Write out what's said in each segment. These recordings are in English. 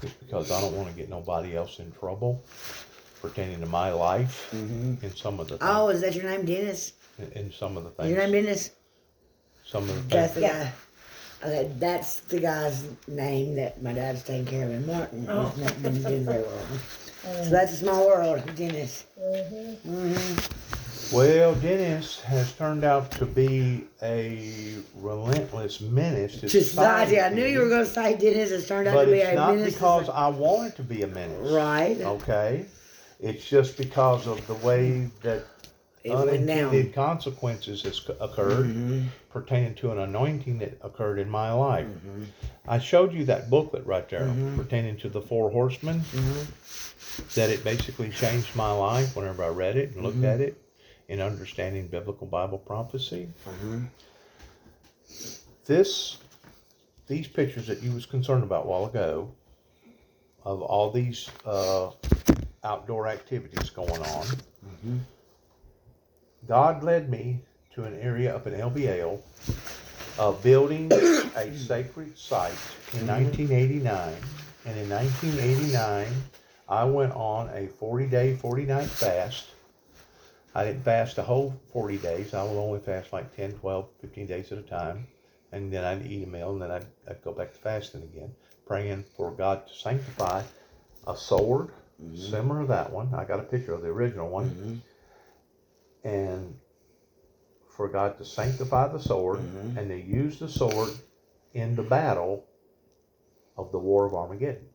is because I don't want to get nobody else in trouble pertaining to my life in some of the things. Oh, is that your name, Dennis? In some of the Is things. your name Dennis? Some of the That's things. the guy. Okay, that's the guy's name that my dad's taking care of in Martin. He's not been doing very well. So that's a small world, Dennis. Well, Dennis has turned out to be a relentless menace to society. I knew you were going to say Dennis has turned out to be a menace. But it's not because I want it to be a menace. Right. Okay? It's just because of the way that unintended consequences has occurred pertaining to an anointing that occurred in my life. I showed you that booklet right there pertaining to the 4 horsemen, that it basically changed my life whenever I read it and looked at it in understanding biblical Bible prophecy. These pictures that you was concerned about a while ago of all these outdoor activities going on, God led me to an area up in LBL of building a sacred site in 1989. And in 1989, I went on a 40-day, 40-night fast. I didn't fast the whole 40 days. I would only fast like 10, 12, 15 days at a time. And then I'd eat a meal, and then I'd go back to fasting again, praying for God to sanctify a sword, similar to that one. I got a picture of the original one. And for God to sanctify the sword, and to use the sword in the battle of the War of Armageddon.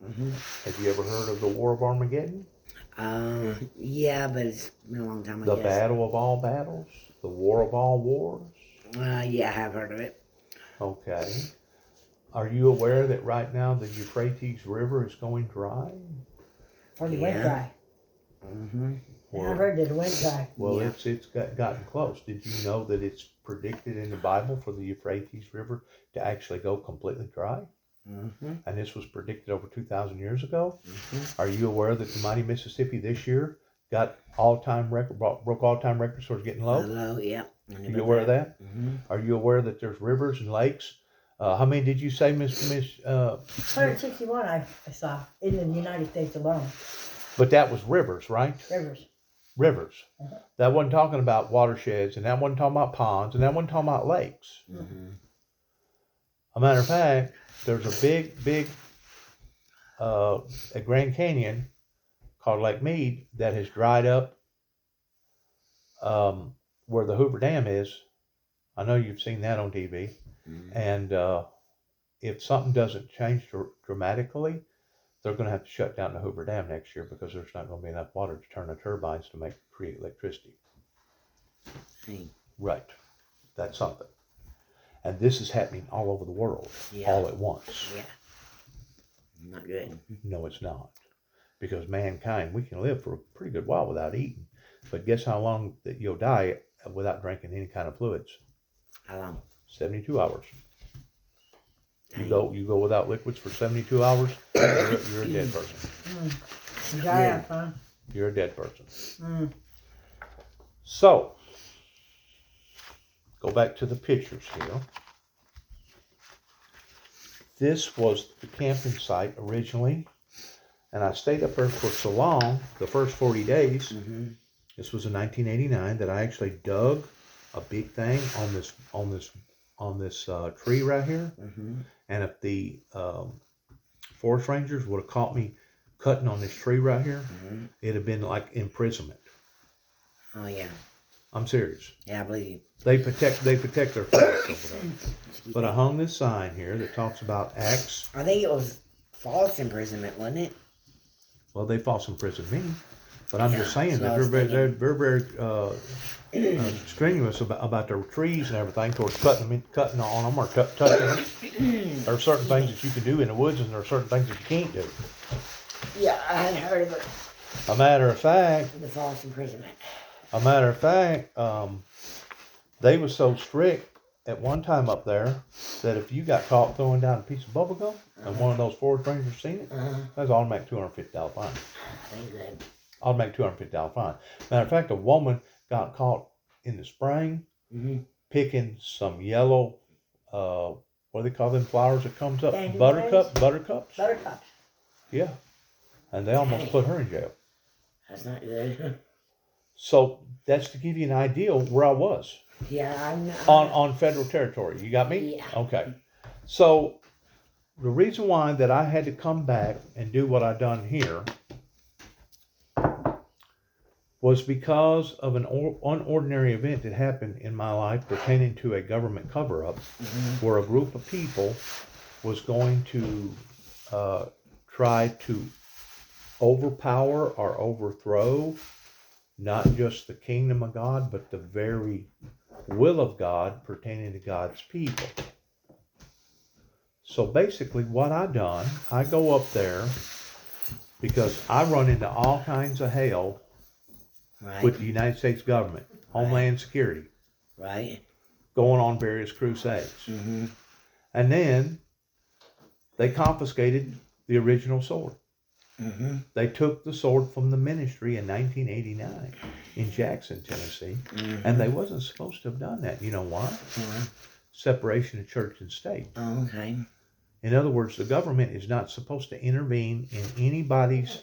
Have you ever heard of the War of Armageddon? Yeah, but it's been a long time, I guess. The battle of all battles? The war of all wars? Yeah, I have heard of it. Okay. Are you aware that right now the Euphrates River is going dry? Already went dry. Yeah, I heard that it went dry. Well, it's gotten close. Did you know that it's predicted in the Bible for the Euphrates River to actually go completely dry? And this was predicted over 2,000 years ago. Are you aware that the mighty Mississippi this year got all-time record, broke all-time records for getting low? Low, yeah. Are you aware of that? Are you aware that there's rivers and lakes? How many did you say, Miss? 161 I saw in the United States alone. But that was rivers, right? Rivers. That wasn't talking about watersheds, and that wasn't talking about ponds, and that wasn't talking about lakes. A matter of fact, there's a big a Grand Canyon called Lake Mead that has dried up where the Hoover Dam is. I know you've seen that on TV. And if something doesn't change dramatically, they're going to have to shut down the Hoover Dam next year because there's not going to be enough water to turn the turbines to create electricity. Right. That's something. And this is happening all over the world, all at once. Yeah. Not good. No, it's not. Because mankind, we can live for a pretty good while without eating. But guess how long that you'll die without drinking any kind of fluids? How long? 72 hours. You go without liquids for 72 hours, you're a dead person. Dry up, huh? You're a dead person. So, go back to the pictures here. This was the camping site originally, and I stayed up there for so long, the first 40 days. This was in 1989 that I actually dug a big thing on this tree right here. And if the forest rangers would have caught me cutting on this tree right here, it'd have been like imprisonment. Oh yeah. I'm serious. Yeah, I believe you. They protect their forests over there. But I hung this sign here that talks about Acts. I think it was false imprisonment, wasn't it? Well, they false imprisoned me. But I'm just saying that they're very strenuous about their trees and everything towards cutting on them or touching them. There are certain things that you can do in the woods, and there are certain things that you can't do. Yeah, I had heard of it. A matter of fact, the false imprisonment. They were so strict at one time up there that if you got caught throwing down a piece of bubble gum and one of those forest rangers seen it, that's automatic $250 fine. Good. Automatic $250 fine. Matter of fact, a woman got caught in the spring picking some yellow, what do they call them flowers that comes up? Buttercups. Buttercups. Yeah. And they almost put her in jail. That's not good. So that's to give you an idea of where I was Yeah, I'm on federal territory. You got me? Yeah. Okay. So the reason why that I had to come back and do what I done here was because of an unordinary event that happened in my life pertaining to a government cover-up where a group of people was going to try to overpower or overthrow not just the kingdom of God, but the very will of God pertaining to God's people. So basically what I done, I go up there because I run into all kinds of hell with the United States government, Homeland Security, going on various crusades. And then they confiscated the original sword. They took the sword from the ministry in 1989 in Jackson, Tennessee, and they wasn't supposed to have done that. You know why? Separation of church and state. Okay. In other words, the government is not supposed to intervene in anybody's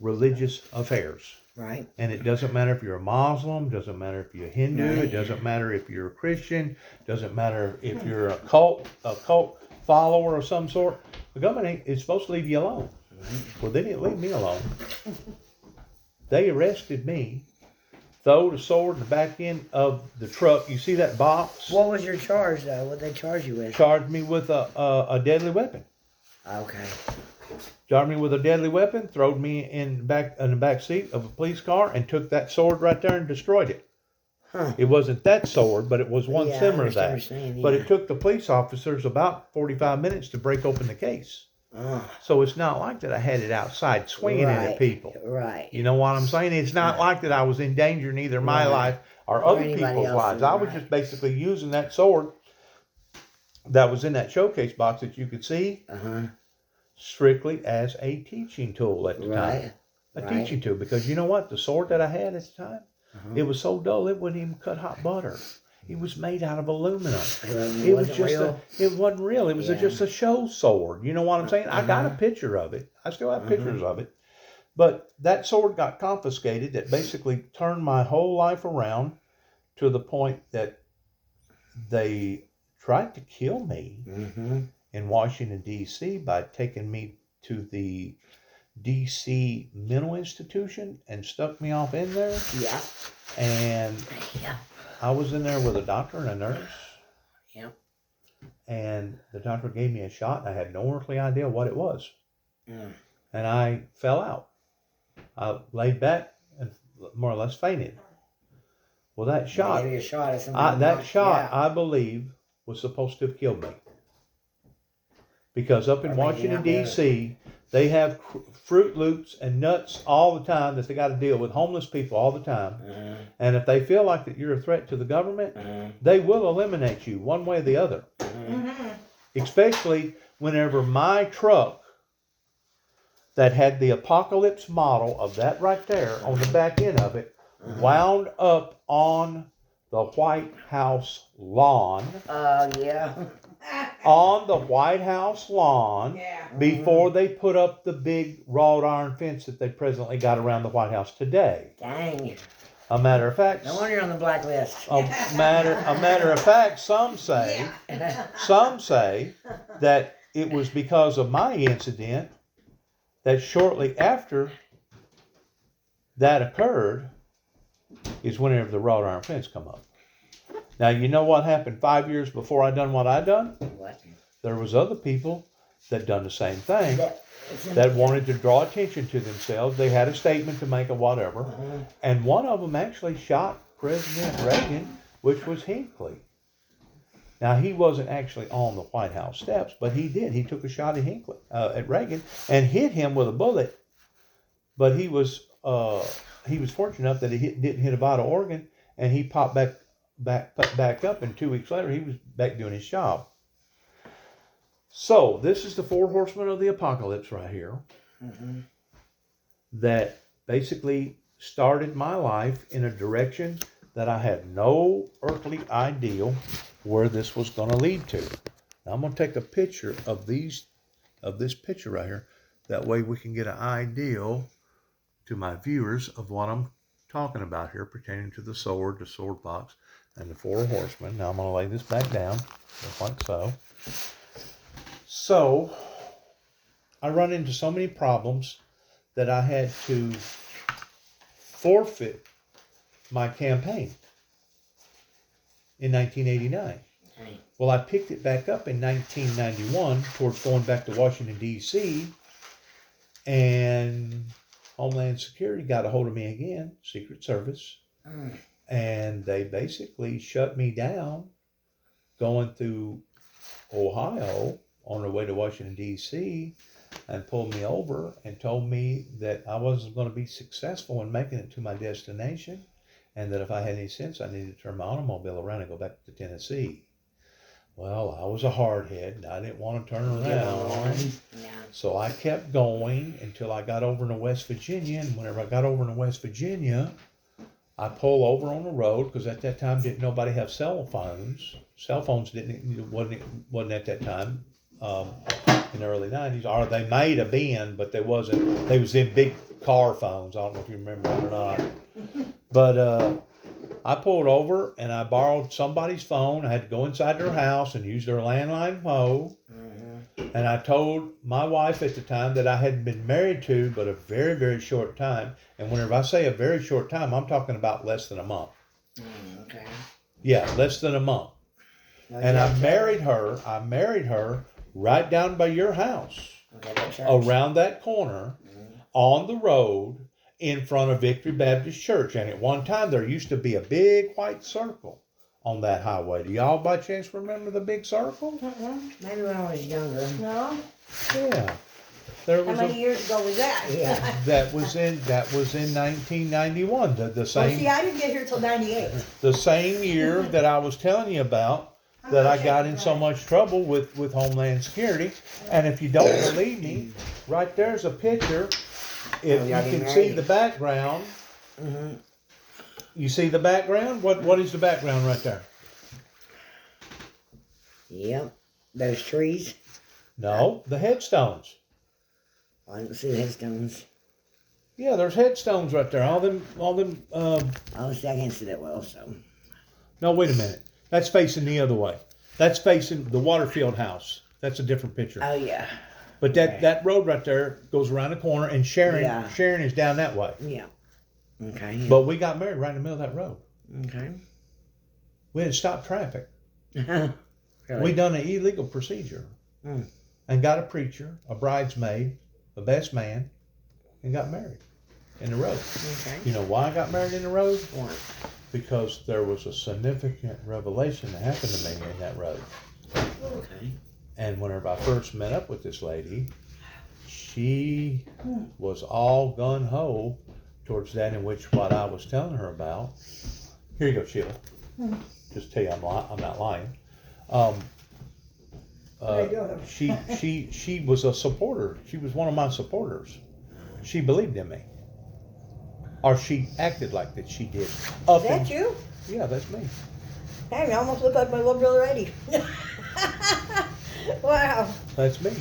religious affairs. Right. And it doesn't matter if you're a Muslim, doesn't matter if you're a Hindu, it doesn't matter if you're a Christian, doesn't matter if you're a cult follower of some sort. The government is supposed to leave you alone. Well, they didn't leave me alone. They arrested me, threw the sword in the back end of the truck. You see that box? What was your charge, though? What did they charge you with? Charged me with a deadly weapon. Okay. Charged me with a deadly weapon, throwed me in the back seat of a police car, and took that sword right there and destroyed it. It wasn't that sword, but it was one similar to that. But it took the police officers about 45 minutes to break open the case. So it's not like that I had it outside swinging it at people. Right. You know what I'm saying? It's not like that I was endangering either my life or other people's lives. I was just basically using that sword that was in that showcase box that you could see strictly as a teaching tool at the time. A teaching tool. Because you know what? The sword that I had at the time, it was so dull it wouldn't even cut hot butter. It was made out of aluminum. It wasn't real. It wasn't real. It was just a show sword. You know what I'm saying? I got a picture of it. I still have pictures of it. But that sword got confiscated. That basically turned my whole life around to the point that they tried to kill me in Washington, D.C. by taking me to the D.C. mental institution and stuck me off in there. Yeah. And I was in there with a doctor and a nurse. Yep. And the doctor gave me a shot, and I had no earthly idea what it was. And I fell out. I laid back and more or less fainted. Well, that shot, I believe, was supposed to have killed me. Because up in Washington, D.C., they have Fruit Loops and nuts all the time that they got to deal with homeless people all the time. And if they feel like that you're a threat to the government, they will eliminate you one way or the other. Especially whenever my truck that had the Apocalypse model of that right there on the back end of it wound up on the White House lawn. On the White House lawn before they put up the big wrought iron fence that they presently got around the White House today. Dang. A matter of fact, No wonder you're on the blacklist. a matter of fact, some say that it was because of my incident that shortly after that occurred is whenever the wrought iron fence come up. Now, you know what happened 5 years before I done what I done? What? There was other people that done the same thing that wanted to draw attention to themselves. They had a statement to make or whatever. And one of them actually shot President Reagan, which was Hinckley. Now, he wasn't actually on the White House steps, but he did. He took a shot at Hinckley, at Reagan, and hit him with a bullet. But he was fortunate enough that he didn't hit a vital organ, and he popped back up, and 2 weeks later he was back doing his job. So this is the 4 horsemen of the apocalypse right here that basically started my life in a direction that I had no earthly idea where this was going to lead to. Now I'm going to take a picture of this picture right here That way we can get an idea to my viewers of what I'm talking about here pertaining to the sword box, and the 4 horsemen. Now I'm going to lay this back down, just like so. So, I run into so many problems that I had to forfeit my campaign in 1989. Right. Well, I picked it back up in 1991 towards going back to Washington, D.C., and Homeland Security got a hold of me again, Secret Service, and they basically shut me down going through Ohio on the way to Washington, D.C., and pulled me over and told me that I wasn't going to be successful in making it to my destination, and that if I had any sense, I needed to turn my automobile around and go back to Tennessee. Well, I was a hardhead, and I didn't want to turn around. Yeah. So I kept going until I got over into West Virginia, and whenever I got over into West Virginia, I pulled over on the road, because at that time didn't nobody have cell phones. Cell phones wasn't at that time in the early 90s, or they might have been, but they wasn't. They was in big car phones. I don't know if you remember that or not. But I pulled over and I borrowed somebody's phone. I had to go inside their house and use their landline phone. And I told my wife at the time that I hadn't been married to but a very, very short time. And whenever I say a very short time, I'm talking about less than a month. Okay. Yeah, less than a month. And I married her right down by your house, around that corner, on the road, in front of Victory Baptist Church. And at one time, there used to be a big white circle on that highway. Do y'all by chance remember the big circle? Maybe when I was younger. No? Yeah. There How was many years ago was that? Yeah. that was in 1991, the Well, same see, I didn't get here till 98. the same year that I was telling you about, that I got in so much trouble with Homeland Security. And if you don't believe me, right there's a picture. If you can see the background, you see the background? What is the background right there? Yep. Those trees. No, the headstones. I didn't see the headstones. Yeah, there's headstones right there. All them. Oh, see, I can't see that well, so. No, wait a minute. That's facing the other way. That's facing the Waterfield house. That's a different picture. Oh, yeah. But that road right there goes around the corner, and Sharon is down that way. Yeah. Okay. Yeah. But we got married right in the middle of that road. Okay. We had stopped traffic. Really? We done an illegal procedure and got a preacher, a bridesmaid, a best man, and got married in the road. Okay. You know why I got married in the road? Why? Because there was a significant revelation that happened to me in that road. Okay. And whenever I first met up with this lady, she was all gun-ho towards that in which what I was telling her about. Here you go, Sheila. Just tell you I'm not lying. She was a supporter. She was one of my supporters. She believed in me. Or she acted like that she did. Is that you? Yeah, that's me. Damn, you almost look like my little brother Eddie. Wow. That's me.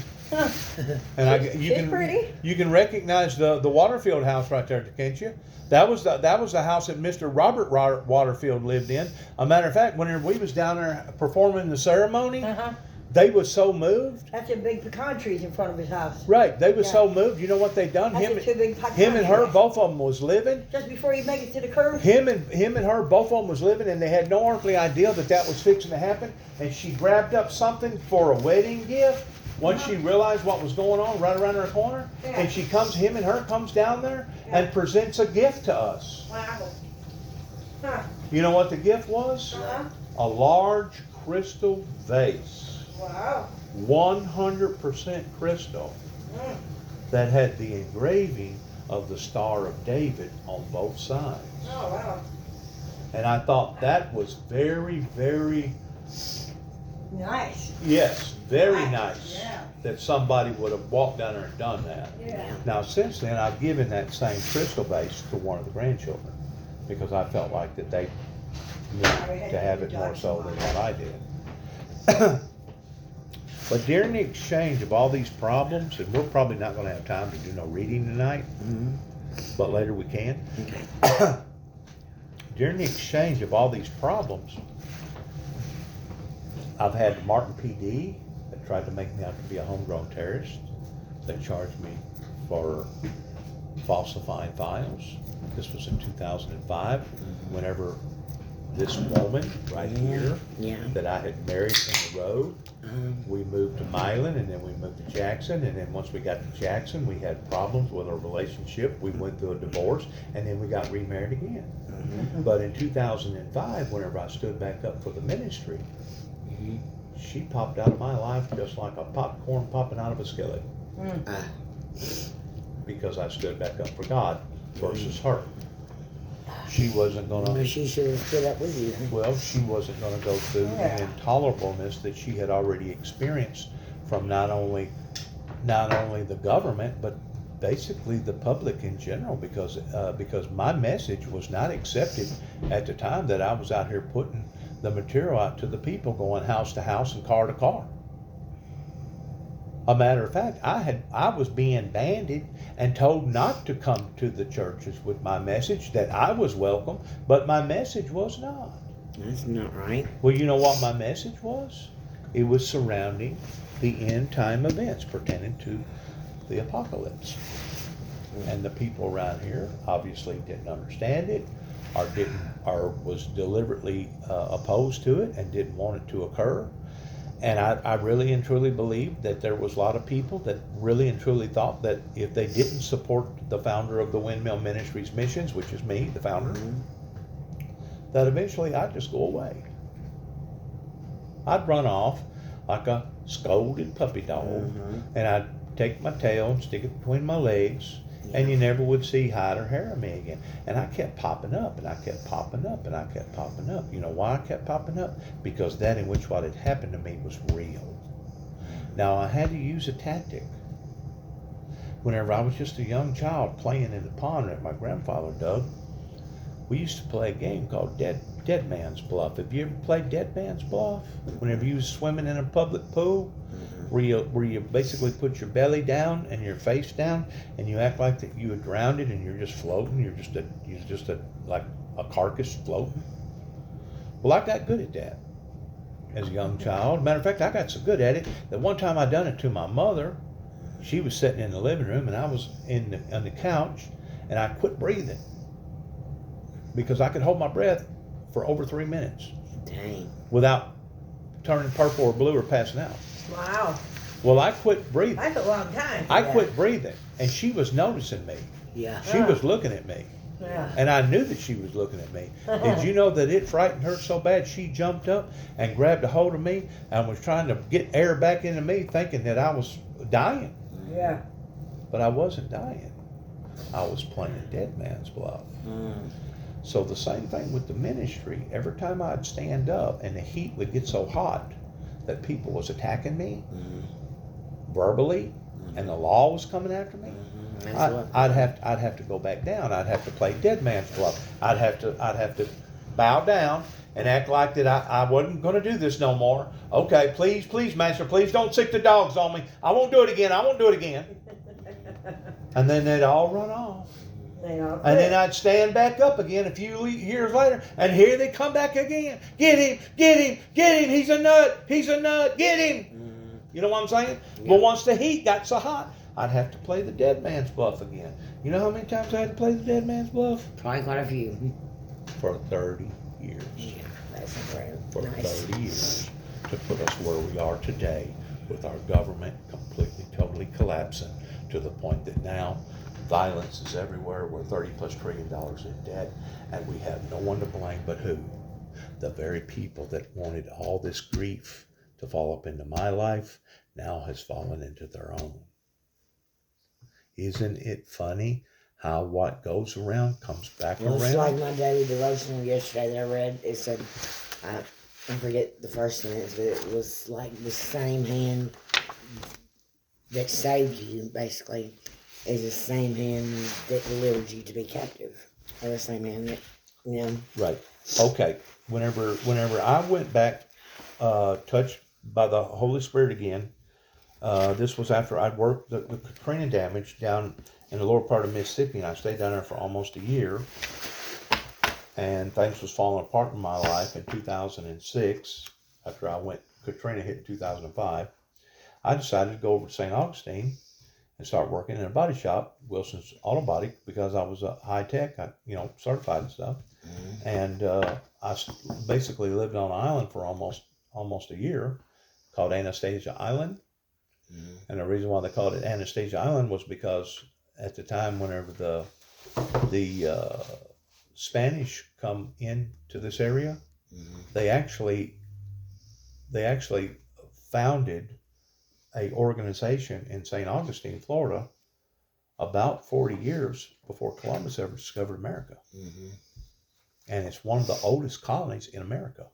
And She's pretty. You can recognize the Waterfield house right there, can't you? That was the house that Mr. Robert Waterfield lived in. A matter of fact, whenever we was down there performing the ceremony, they was so moved. That's a big pecan trees in front of his house. Right, they was so moved. You know what they done? That's two big pecan him and her, trees. both of them was living. Just before you make it to the curve. Him and her, both of them was living, and they had no earthly idea that was fixing to happen. And she grabbed up something for a wedding gift. Once she realized what was going on right around her corner, and him and her comes down there and presents a gift to us. Wow. Huh. You know what the gift was? A large crystal vase. Wow. 100% crystal that had the engraving of the Star of David on both sides. Oh, wow. And I thought that was very, very nice. Yes, very nice Yeah. that somebody would have walked down there and done that. Yeah. Now, since then, I've given that same crystal vase to one of the grandchildren because I felt like that they needed to have it more so than what I did. But during the exchange of all these problems, and we're probably not going to have time to do no reading tonight, but later we can. Okay. During the exchange of all these problems, I've had Martin PD that tried to make me out to be a homegrown terrorist. They charged me for falsifying files. This was in 2005, whenever this woman right here that I had married in the road, we moved to Milan, and then we moved to Jackson, and then once we got to Jackson, we had problems with our relationship. We went through a divorce, and then we got remarried again. But in 2005, whenever I stood back up for the ministry, she popped out of my life just like a popcorn popping out of a skillet. Because I stood back up for God versus her. She wasn't gonna. She should have stood up with you. Well, she wasn't gonna go through the intolerableness that she had already experienced from not only the government, but basically the public in general, because my message was not accepted at the time that I was out here putting the material out to the people, going house to house and car to car. A matter of fact, I was being banded and told not to come to the churches with my message, that I was welcome, but my message was not. That's not right. Well, you know what my message was? It was surrounding the end time events pertaining to the apocalypse. And the people around here obviously didn't understand it, or was deliberately opposed to it and didn't want it to occur. And I really and truly believe that there was a lot of people that really and truly thought that if they didn't support the founder of the Windmill Ministries missions, which is me, the founder, that eventually I'd just go away. I'd run off like a scolded puppy dog, and I'd take my tail and stick it between my legs, and you never would see hide or hair of me again. And I kept popping up, and I kept popping up, and I kept popping up. You know why I kept popping up? Because that in which what had happened to me was real. Now, I had to use a tactic. Whenever I was just a young child playing in the pond that my grandfather dug, we used to play a game called Dead Man's Bluff. Have you ever played Dead Man's Bluff? Whenever you was swimming in a public pool, where you basically put your belly down and your face down, and you act like that you had drowned it, and you're just floating. You're just like a carcass floating. Well, I got good at that as a young child. Matter of fact, I got so good at it that one time I done it to my mother. She was sitting in the living room, and I was on the couch, and I quit breathing because I could hold my breath for over 3 minutes. Dang. Without turning purple or blue or passing out. Wow. Well, I quit breathing. That's a long time. I quit breathing, and she was noticing me. Yeah. She was looking at me, Yeah. and I knew that she was looking at me. Did you know that it frightened her so bad she jumped up and grabbed a hold of me and was trying to get air back into me, thinking that I was dying? Yeah. But I wasn't dying. I was playing Dead Man's Bluff. So the same thing with the ministry. Every time I'd stand up and the heat would get so hot that people was attacking me verbally, and the law was coming after me, I'd have to go back down. I'd have to play Dead Man's Bluff. I'd have to bow down and act like that I wasn't going to do this no more. Okay, please, Master, please don't sick the dogs on me. I won't do it again. And then they'd all run off. And then I'd stand back up again a few years later, and here they come back again. Get him, he's a nut, get him. You know what I'm saying? Yeah. But once the heat got so hot, I'd have to play the Dead Man's Bluff again. You know how many times I had to play the Dead Man's Bluff? Probably quite a few. For 30 years. Yeah, that's incredible. For Nice. 30 years to put us where we are today, with our government completely, totally collapsing to the point that now violence is everywhere. We're $30+ trillion in debt, and we have no one to blame but who? The very people that wanted all this grief to fall up into my life now has fallen into their own. Isn't it funny how what goes around comes back Well, around? it's like my daily devotional yesterday that I read. It said, I forget the first sentence, but it was like the same hand that saved you, basically, is the same hand that delivered you to be captive. Or the same hand that, you know. Right. Okay. Whenever I went back, touched by the Holy Spirit again, This was after I'd worked the Katrina damage down in the lower part of Mississippi, and I stayed down there for almost a year. And things was falling apart in my life in 2006. After Katrina hit in 2005, I decided to go over to St. Augustine and start working in a body shop, Wilson's Auto Body, because I was a high tech, certified and stuff. Mm-hmm. And I basically lived on an island for almost a year, called Anastasia Island. Mm-hmm. And the reason why they called it Anastasia Island was because at the time, whenever the Spanish come into this area, Mm-hmm. they actually founded a organization in St. Augustine, Florida, about 40 years before Columbus ever discovered America. Mm-hmm. And it's one of the oldest colonies in America.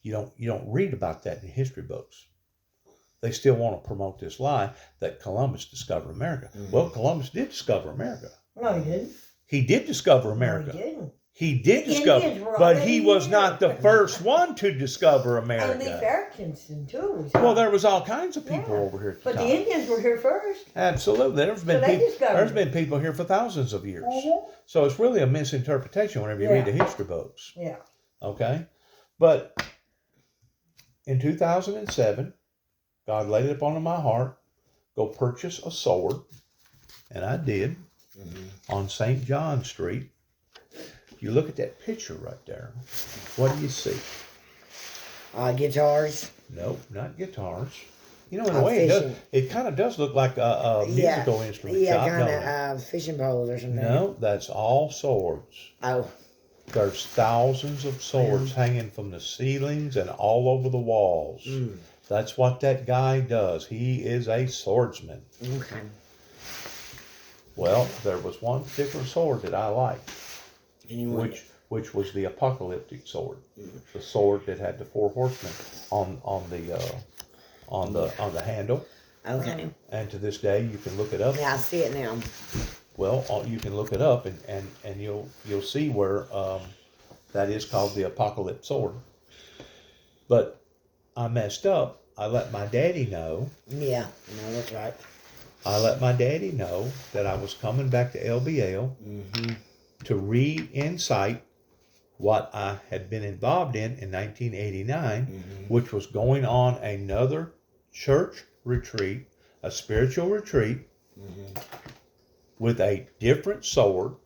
You don't read about that in history books. They still want to promote this lie that Columbus discovered America. Mm-hmm. Well, Columbus did discover America. No, he didn't. He did discover America. No, he didn't. He did The discover, Indians were but already he was here. not the first one to discover And the America. Americans too. Well, there was all kinds of people Yeah. over here at the But time. the Indians were here first. Absolutely, they discovered there's it. been people here for thousands of years. Mhm. So it's really a misinterpretation whenever you read the Yeah. history books. Yeah. Okay, but in 2007, God laid it upon my heart, go purchase a sword, and I did. Mm-hmm. On St. John Street. You look at that picture right there. What do you see? Guitars. Nope, not guitars. You know, in a way, Fishing. it kind of does look like a musical instrument Yeah, shop, kind don't of fishing poles or it? something. No, that's all swords. Oh. There's thousands of swords hanging from the ceilings and all over the walls. Mm. That's what that guy does. He is a swordsman. Okay. Well, there was one particular sword that I liked, Anyone? which was the apocalyptic sword, Mm. the sword that had the 4 horsemen on the handle. Okay. And to this day, you can look it up. Yeah, I see it now. Well, you can look it up, and you'll see where that is called the apocalypse sword. But I messed up. I let my daddy know. Yeah, no, that's right. I let my daddy know that I was coming back to LBL Mm-hmm. to re-incite what I had been involved in 1989, Mm-hmm. which was going on another church retreat, a spiritual retreat, Mm-hmm. with a different sword.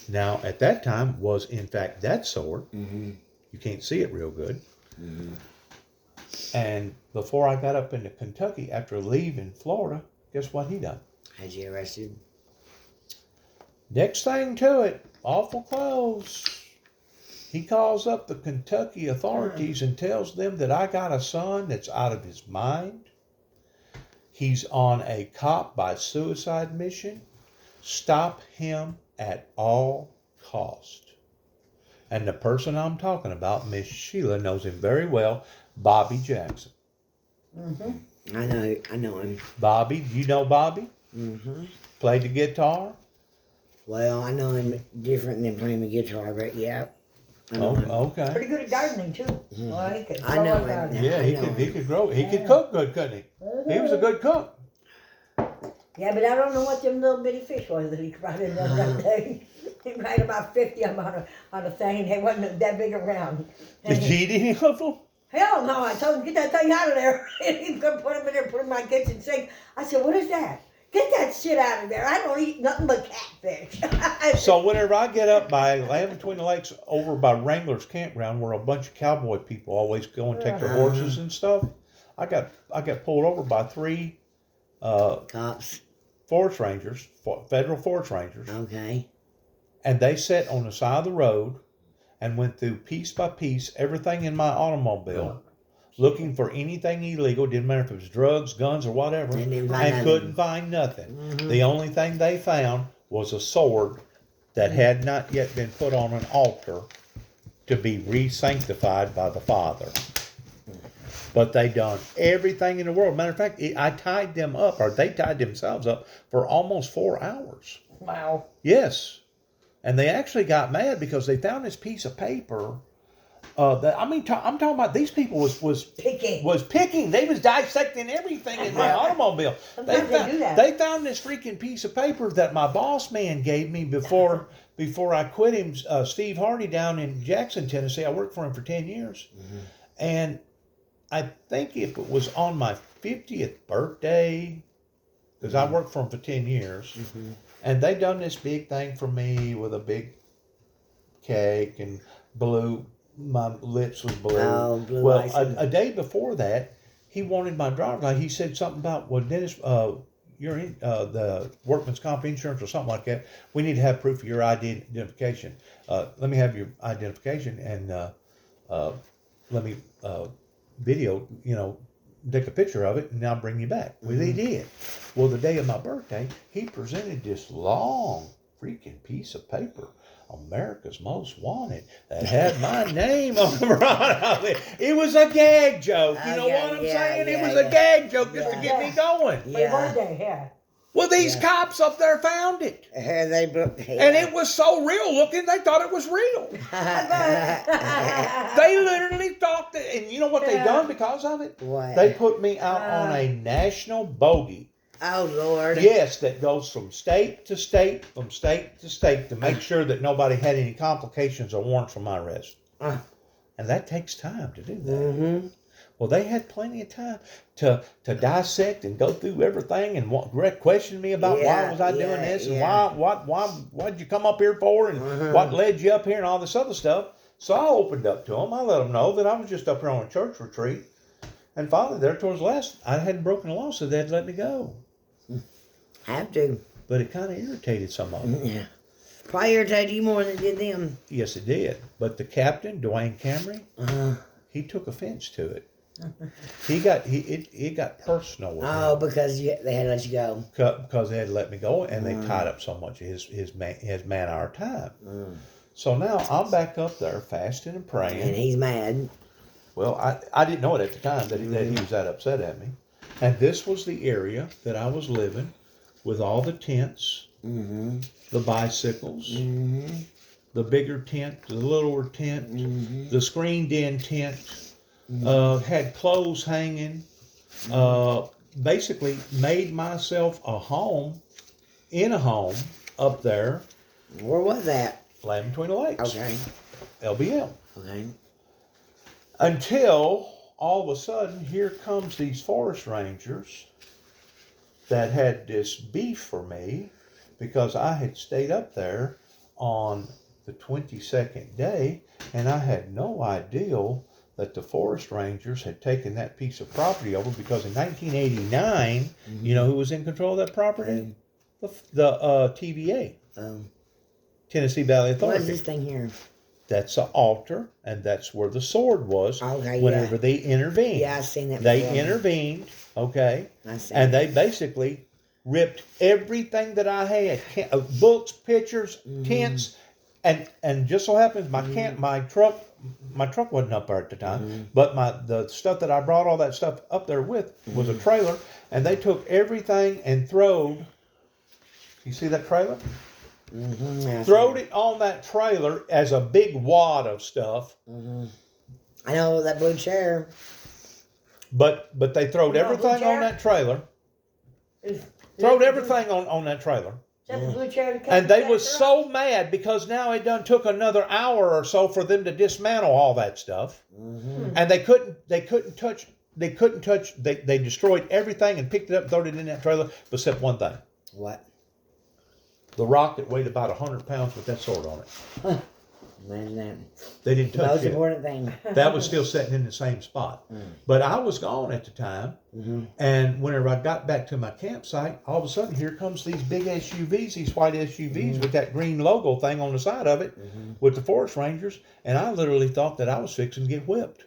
Now, at that time, was in fact that sword. Mm-hmm. You can't see it real good. Mm-hmm. And before I got up into Kentucky, after leaving Florida, guess what he done? Had you arrested? Next thing to it, awful close. He calls up the Kentucky authorities and tells them that I got a son that's out of his mind. He's on a cop by suicide mission. Stop him at all cost. And the person I'm talking about, Miss Sheila, knows him very well, Bobby Jackson. Mm-hmm. I know him. Bobby, do you know Bobby? Mm-hmm. Played the guitar? Well, I know him different than playing the guitar, but yeah. I know him. Okay. Pretty good at gardening too. Mhm. Well, he could I know grow him. garden. Yeah, I know he him. could grow. He could Yeah. cook good, couldn't he? He was a good cook. Yeah, but I don't know what them little bitty fish was that he brought in there that day. He brought about 50 of them on a thing, and they wasn't that big around. And Did you eat any of them? Hell no, I told him, get that thing out of there. And he could put them in there, put them in my kitchen sink. I said, what is that? Get that shit out of there. I don't eat nothing but catfish. So whenever I get up by Land Between the Lakes over by Wrangler's Campground, where a bunch of cowboy people always go and take their horses and stuff, I got pulled over by 3 Cops. forest rangers, federal forest rangers, Okay. and they sat on the side of the road and went through piece by piece everything in my automobile, looking for anything illegal. Didn't matter if it was drugs, guns, or whatever, They didn't find and nothing. couldn't find nothing. Mhm. The only thing they found was a sword that had not yet been put on an altar to be re-sanctified by the Father. But they done everything in the world. Matter of fact, I tied them up, or they tied themselves up for almost 4 hours. Wow. Yes. And they actually got mad because they found this piece of paper I'm talking about these people was Picking. They was dissecting everything in my automobile. Sometimes they do that. They found this freaking piece of paper that my boss man gave me before I quit him. Steve Hardy down in Jackson, Tennessee. I worked for him for 10 years, and I think if it was on my 50th birthday, because I worked for him for 10 years, and they done this big thing for me with a big cake and blue. My lips was blue. Oh, blue well, icing. a day before that, he wanted my driver's license. He said something about, well, Dennis, you're in the workman's comp insurance or something like that. We need to have proof of your identification. Let me have your identification and let me video, take a picture of it, and I'll bring you back. Well, he did. Well, the day of my birthday, he presented this long freaking piece of paper, America's Most Wanted, that had my name on the front of it. It was a gag joke. You know what I'm saying? It was a gag joke just to get me going. For your birthday, yeah. Well, these cops up there found it. And it was so real looking, they thought it was real. They literally thought that, and you know what they done because of it? What? They put me out on a national bogey. Oh, Lord. Yes, that goes from state to state, to make sure that nobody had any complications or warrants for my arrest. And that takes time to do that. Well, they had plenty of time to dissect and go through everything and question me about why was I doing this and why'd you come up here for and what led you up here and all this other stuff. So I opened up to them. I let them know that I was just up here on a church retreat. And finally, there towards the last, I hadn't broken the law, so they'd let me go. Have to. But it kind of irritated some of them. Yeah. Probably irritated you more than it did them. Yes, it did. But the captain, Dwayne Camry, he took offense to it. It got personal with him. Because they had to let you go. Because they had to let me go, and they tied up so much of his man-hour time. So now I'm back up there fasting and praying. And he's mad. Well, I didn't know it at the time that he was that upset at me. And this was the area that I was living with all the tents, the bicycles, the bigger tent, the littler tent, the screened-in tent, had clothes hanging, basically made myself a home up there. Where was that? Land Between the Lakes. Okay. LBL. Okay. Until all of a sudden, here comes these forest rangers that had this beef for me because I had stayed up there on the 22nd day, and I had no idea that the forest rangers had taken that piece of property over because in 1989, you know who was in control of that property? The TVA, Tennessee Valley Authority. What is this thing here? That's an altar, and that's where the sword was Okay, whenever they intervened. Yeah, I've seen that They before. intervened, okay? I see. And they basically ripped everything that I had, books, pictures, tents, and just so happens my truck wasn't up there at the time, but the stuff that I brought all that stuff up there with was a trailer, and they took everything and throwed. You see that trailer? Throwed it on that trailer as a big wad of stuff. I know that blue chair. But they throwed everything on that trailer. Throwed everything on that trailer. Is that the blue chair? And they was so mad because now it done took another hour or so for them to dismantle all that stuff. And they couldn't touch. They destroyed everything and picked it up and threw it in that trailer, except one thing. What? The rock that weighed about 100 pounds with that sword on it. Imagine that. They didn't touch it. Most important thing. That was still sitting in the same spot. But I was gone at the time. And whenever I got back to my campsite, all of a sudden here comes these big SUVs, these white SUVs with that green logo thing on the side of it with the forest rangers. And I literally thought that I was fixing to get whipped.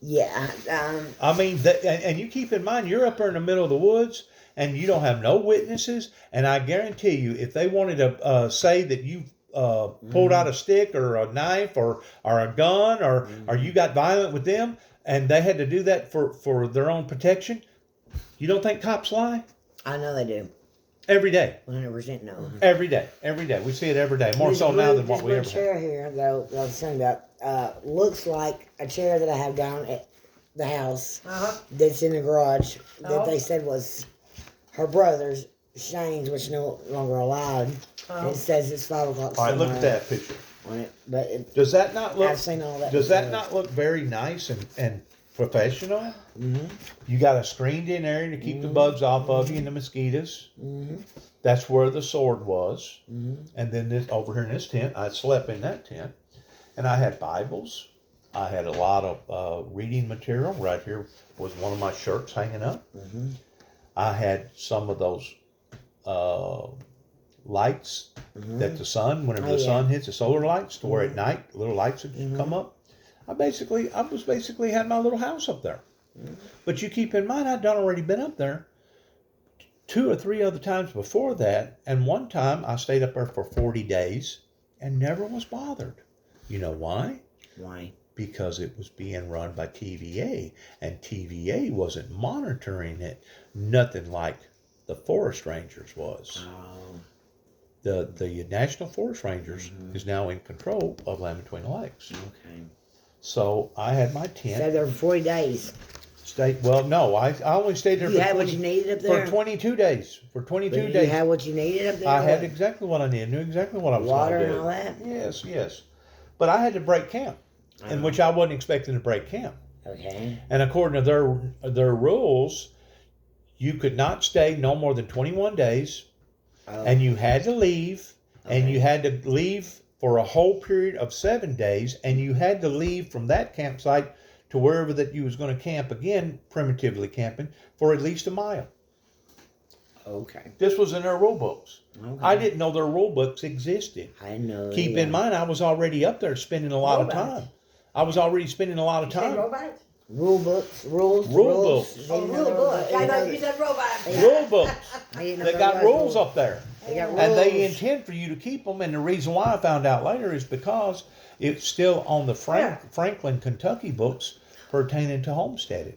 Yeah. I mean, and you keep in mind, you're up there in the middle of the woods and you don't have no witnesses. And I guarantee you, if they wanted to say that you pulled out a stick or a knife or a gun or you got violent with them and they had to do that for their own protection, you don't think cops lie? I know they do. Every day. 100% no. Every day. Every day. We see it every day. More This so now than blue- what we this ever blue had. chair here, though, I was saying about, looks like a chair that I have down at the house that's in the garage that they said was her brother's, Shane's, which no longer allowed. And it says it's 5 o'clock. All right, look at that picture. On it, but Does that not look? I've seen all that. Does that before. not look very nice and professional? Mm-hmm. You got a screened-in area to keep the bugs off of you and the mosquitoes. Mm-hmm. That's where the sword was. Mm-hmm. And then this over here in this tent, I slept in that tent, and I had Bibles. I had a lot of reading material. Right here was one of my shirts hanging up. Mm-hmm. I had some of those lights that the sun, whenever the sun hits, the solar lights, to where at night little lights would come up. I was basically had my little house up there. But you keep in mind, I'd done already been up there 2 or 3 other times before that, and one time I stayed up there for 40 days and never was bothered. You know why? Why? Because it was being run by TVA, and TVA wasn't monitoring it, nothing like the Forest Rangers was. Oh. The National Forest Rangers is now in control of Land Between the Lakes. Okay. So I had my tent. Stayed there for 40 days. Well, no, I only stayed there You for had what you needed up there? for 22 days. For 22 But days. You had what you needed up there? I had exactly what I needed. Knew exactly what I was Water going to and do. all that? Yes, yes. But I had to break camp, in which I wasn't expecting to break camp. Okay. And according to their rules, you could not stay no more than 21 days, and you had to leave, and you had to leave for a whole period of 7 days, and you had to leave from that campsite to wherever that you was going to camp again, primitively camping, for at least a mile. Okay. This was in their rule books. Okay. I didn't know their rule books existed. I know. Keep in mind, I was already up there spending a lot of time. I was already spending a lot of You said time. robots? Rule books, rules, Rule rules. books. They Oh, didn't rule know books. there I was- know you said robots. Rule books. They didn't know They there got was rules up there. They got rules. And they intend for you to keep them. And the reason why I found out later is because it's still on the Franklin, Kentucky books pertaining to homesteading.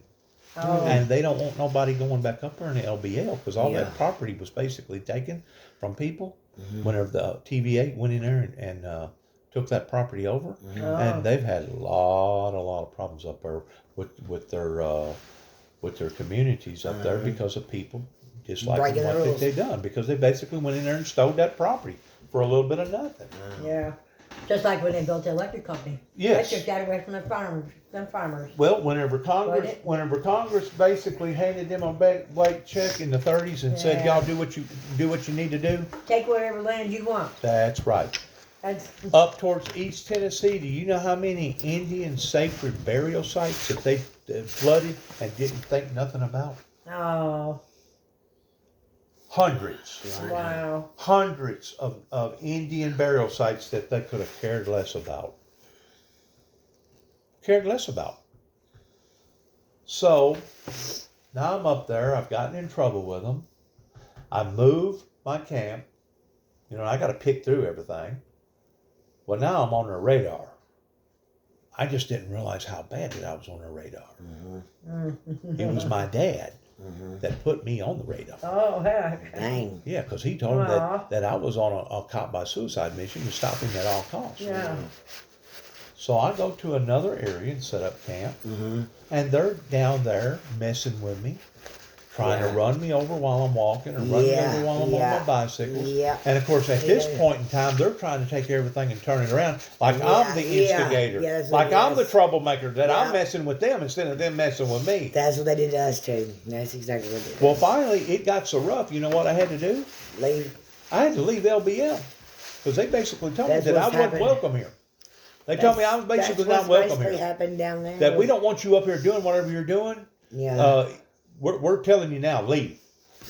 Oh. And they don't want nobody going back up there in the LBL because all Yeah. that property was basically taken from people whenever the TVA went in there and took that property over. And they've had a lot of problems up there with their communities up there because of people disliking Breaking the what rules. they've done, because they basically went in there and stole that property for a little bit of nothing. Yeah. Just like when they built the electric company. Yes. They took that away from the farmers. Well, whenever Congress basically handed them a blank check in the 30s and said, Yeah. "Y'all do what you need to do." Take whatever land you want. That's right. That's Up towards East Tennessee, do you know how many Indian sacred burial sites that they flooded and didn't think nothing about? oh Hundreds. wow. Hundreds of Indian burial sites that they could have cared less about. Cared less about. So, now I'm up there. I've gotten in trouble with them. I moved my camp. You know, I got to pick through everything. Well, now I'm on their radar. I just didn't realize how bad that I was on their radar. It was my dad that put me on the radar. Oh heck. Dang. Yeah, because he told me Aw. that I was on a cop by suicide mission to stop him at all costs. Yeah. So I go to another area and set up camp, and they're down there messing with me, trying to run me over while I'm walking or run me over while I'm on my bicycle. Yeah. And of course, at this point in time, they're trying to take everything and turn it around like I'm the instigator, Yeah, that's like what it I'm the is. troublemaker, that I'm Yeah. messing with them instead of them messing with me. That's what they did to us too. That's exactly what they did. Well, finally, it got so rough, you know what I had to do? Leave. I had to leave LBL because they basically told me That's that I what's wasn't happened. welcome here. They told me I was basically That's not what's welcome basically here. happened down there. That we don't want you up here doing whatever you're doing. Yeah. We're telling you now, leave.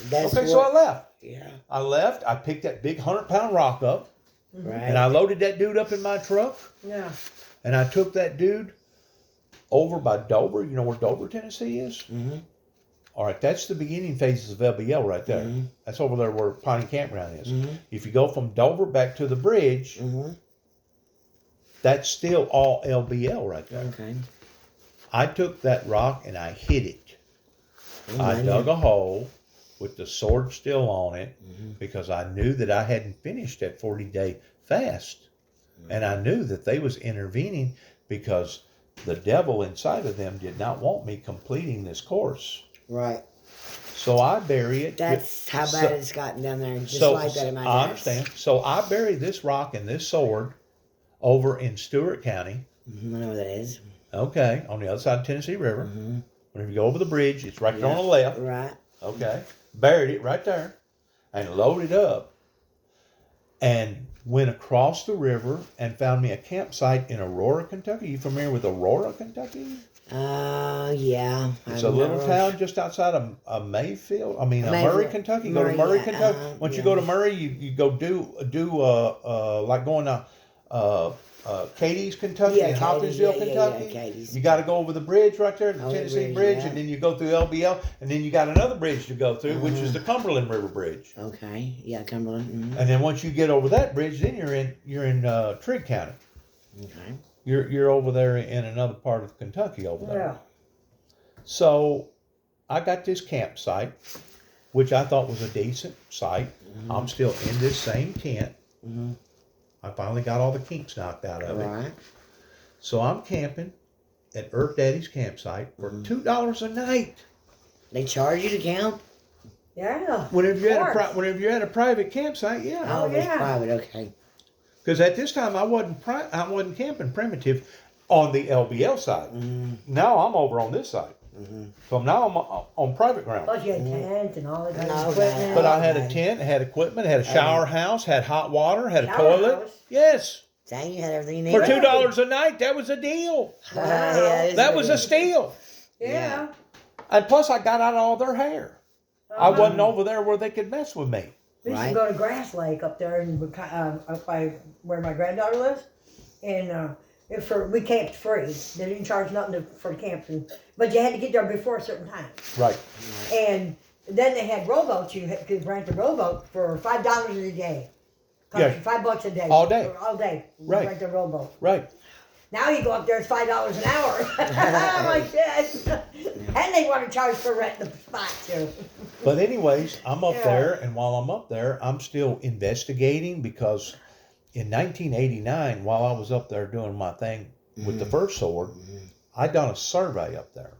That's Okay, so I left. Yeah. I left. I picked that big 100-pound rock up, Right. and I loaded that dude up in my truck, Yeah. and I took that dude over by Dover. You know where Dover, Tennessee is? Mm-hmm. All right, that's the beginning phases of LBL right there. That's over there where Piney Campground is. Mhm. If you go from Dover back to the bridge, Mm-hmm. that's still all LBL right there. Okay. I took that rock and I hit it. I Mhm. dug a hole, with the sword still on it, because I knew that I hadn't finished that 40-day fast. And I knew that they was intervening because the devil inside of them did not want me completing this course. Right. So I bury it. That's how bad it's gotten down there. Just like that in my I dad's. understand. So I bury this rock and this sword over in Stewart County. I know where that is. Okay, on the other side of the Tennessee River. Whenever you go over the bridge, it's right there on the left. Right. Okay, buried it right there and loaded up and went across the river and found me a campsite in Aurora, Kentucky. You familiar with Aurora, Kentucky? Yeah. It's a little town just outside of Mayfield. I mean, Murray, Kentucky. Go to Murray, Kentucky. Once you go to Murray, you go do like going to Cadiz, Kentucky, and Hopkinsville, Kentucky. You got to go over the bridge right there, the Tennessee Bridge, and then you go through LBL, and then you got another bridge to go through, which is the Cumberland River Bridge. Okay, yeah, Cumberland. And then once you get over that bridge, then you're in Trigg County. Okay. You're over there in another part of Kentucky over there. Yeah. So I got this campsite, which I thought was a decent site. I'm still in this same tent. I finally got all the kinks knocked out of it. So I'm camping at Earth Daddy's campsite for $2 a night. They charge you to camp? Yeah. Whenever you're at a private campsite, yeah. Oh, it's private, okay. Because at this time I wasn't camping primitive on the LBL side. Now I'm over on this side. So now I'm on private ground. Plus you had tents and all that kind of equipment. But I had a tent, had equipment, had a shower house, had hot water, had a toilet. House? Yes. Dang, you had everything you For needed. $2 a night, that was a deal. That was a steal. Yeah. And plus I got out of all their hair. I wasn't over there where they could mess with me. We used to go to Grass Lake up there and up by where my granddaughter lives, and we camped free. They didn't charge nothing for camping, but you had to get there before a certain time. Right. And then they had rowboats. You could rent a rowboat for $5 a day. Cost you $5 a day. All day. All day. Right. Rent a rowboat. Right. Now you go up there, it's $5 an hour. I'm like, yes. And they want to charge for renting the spot too. But anyways, I'm up there, and while I'm up there, I'm still investigating because in 1989, while I was up there doing my thing with the first sword, I done a survey up there.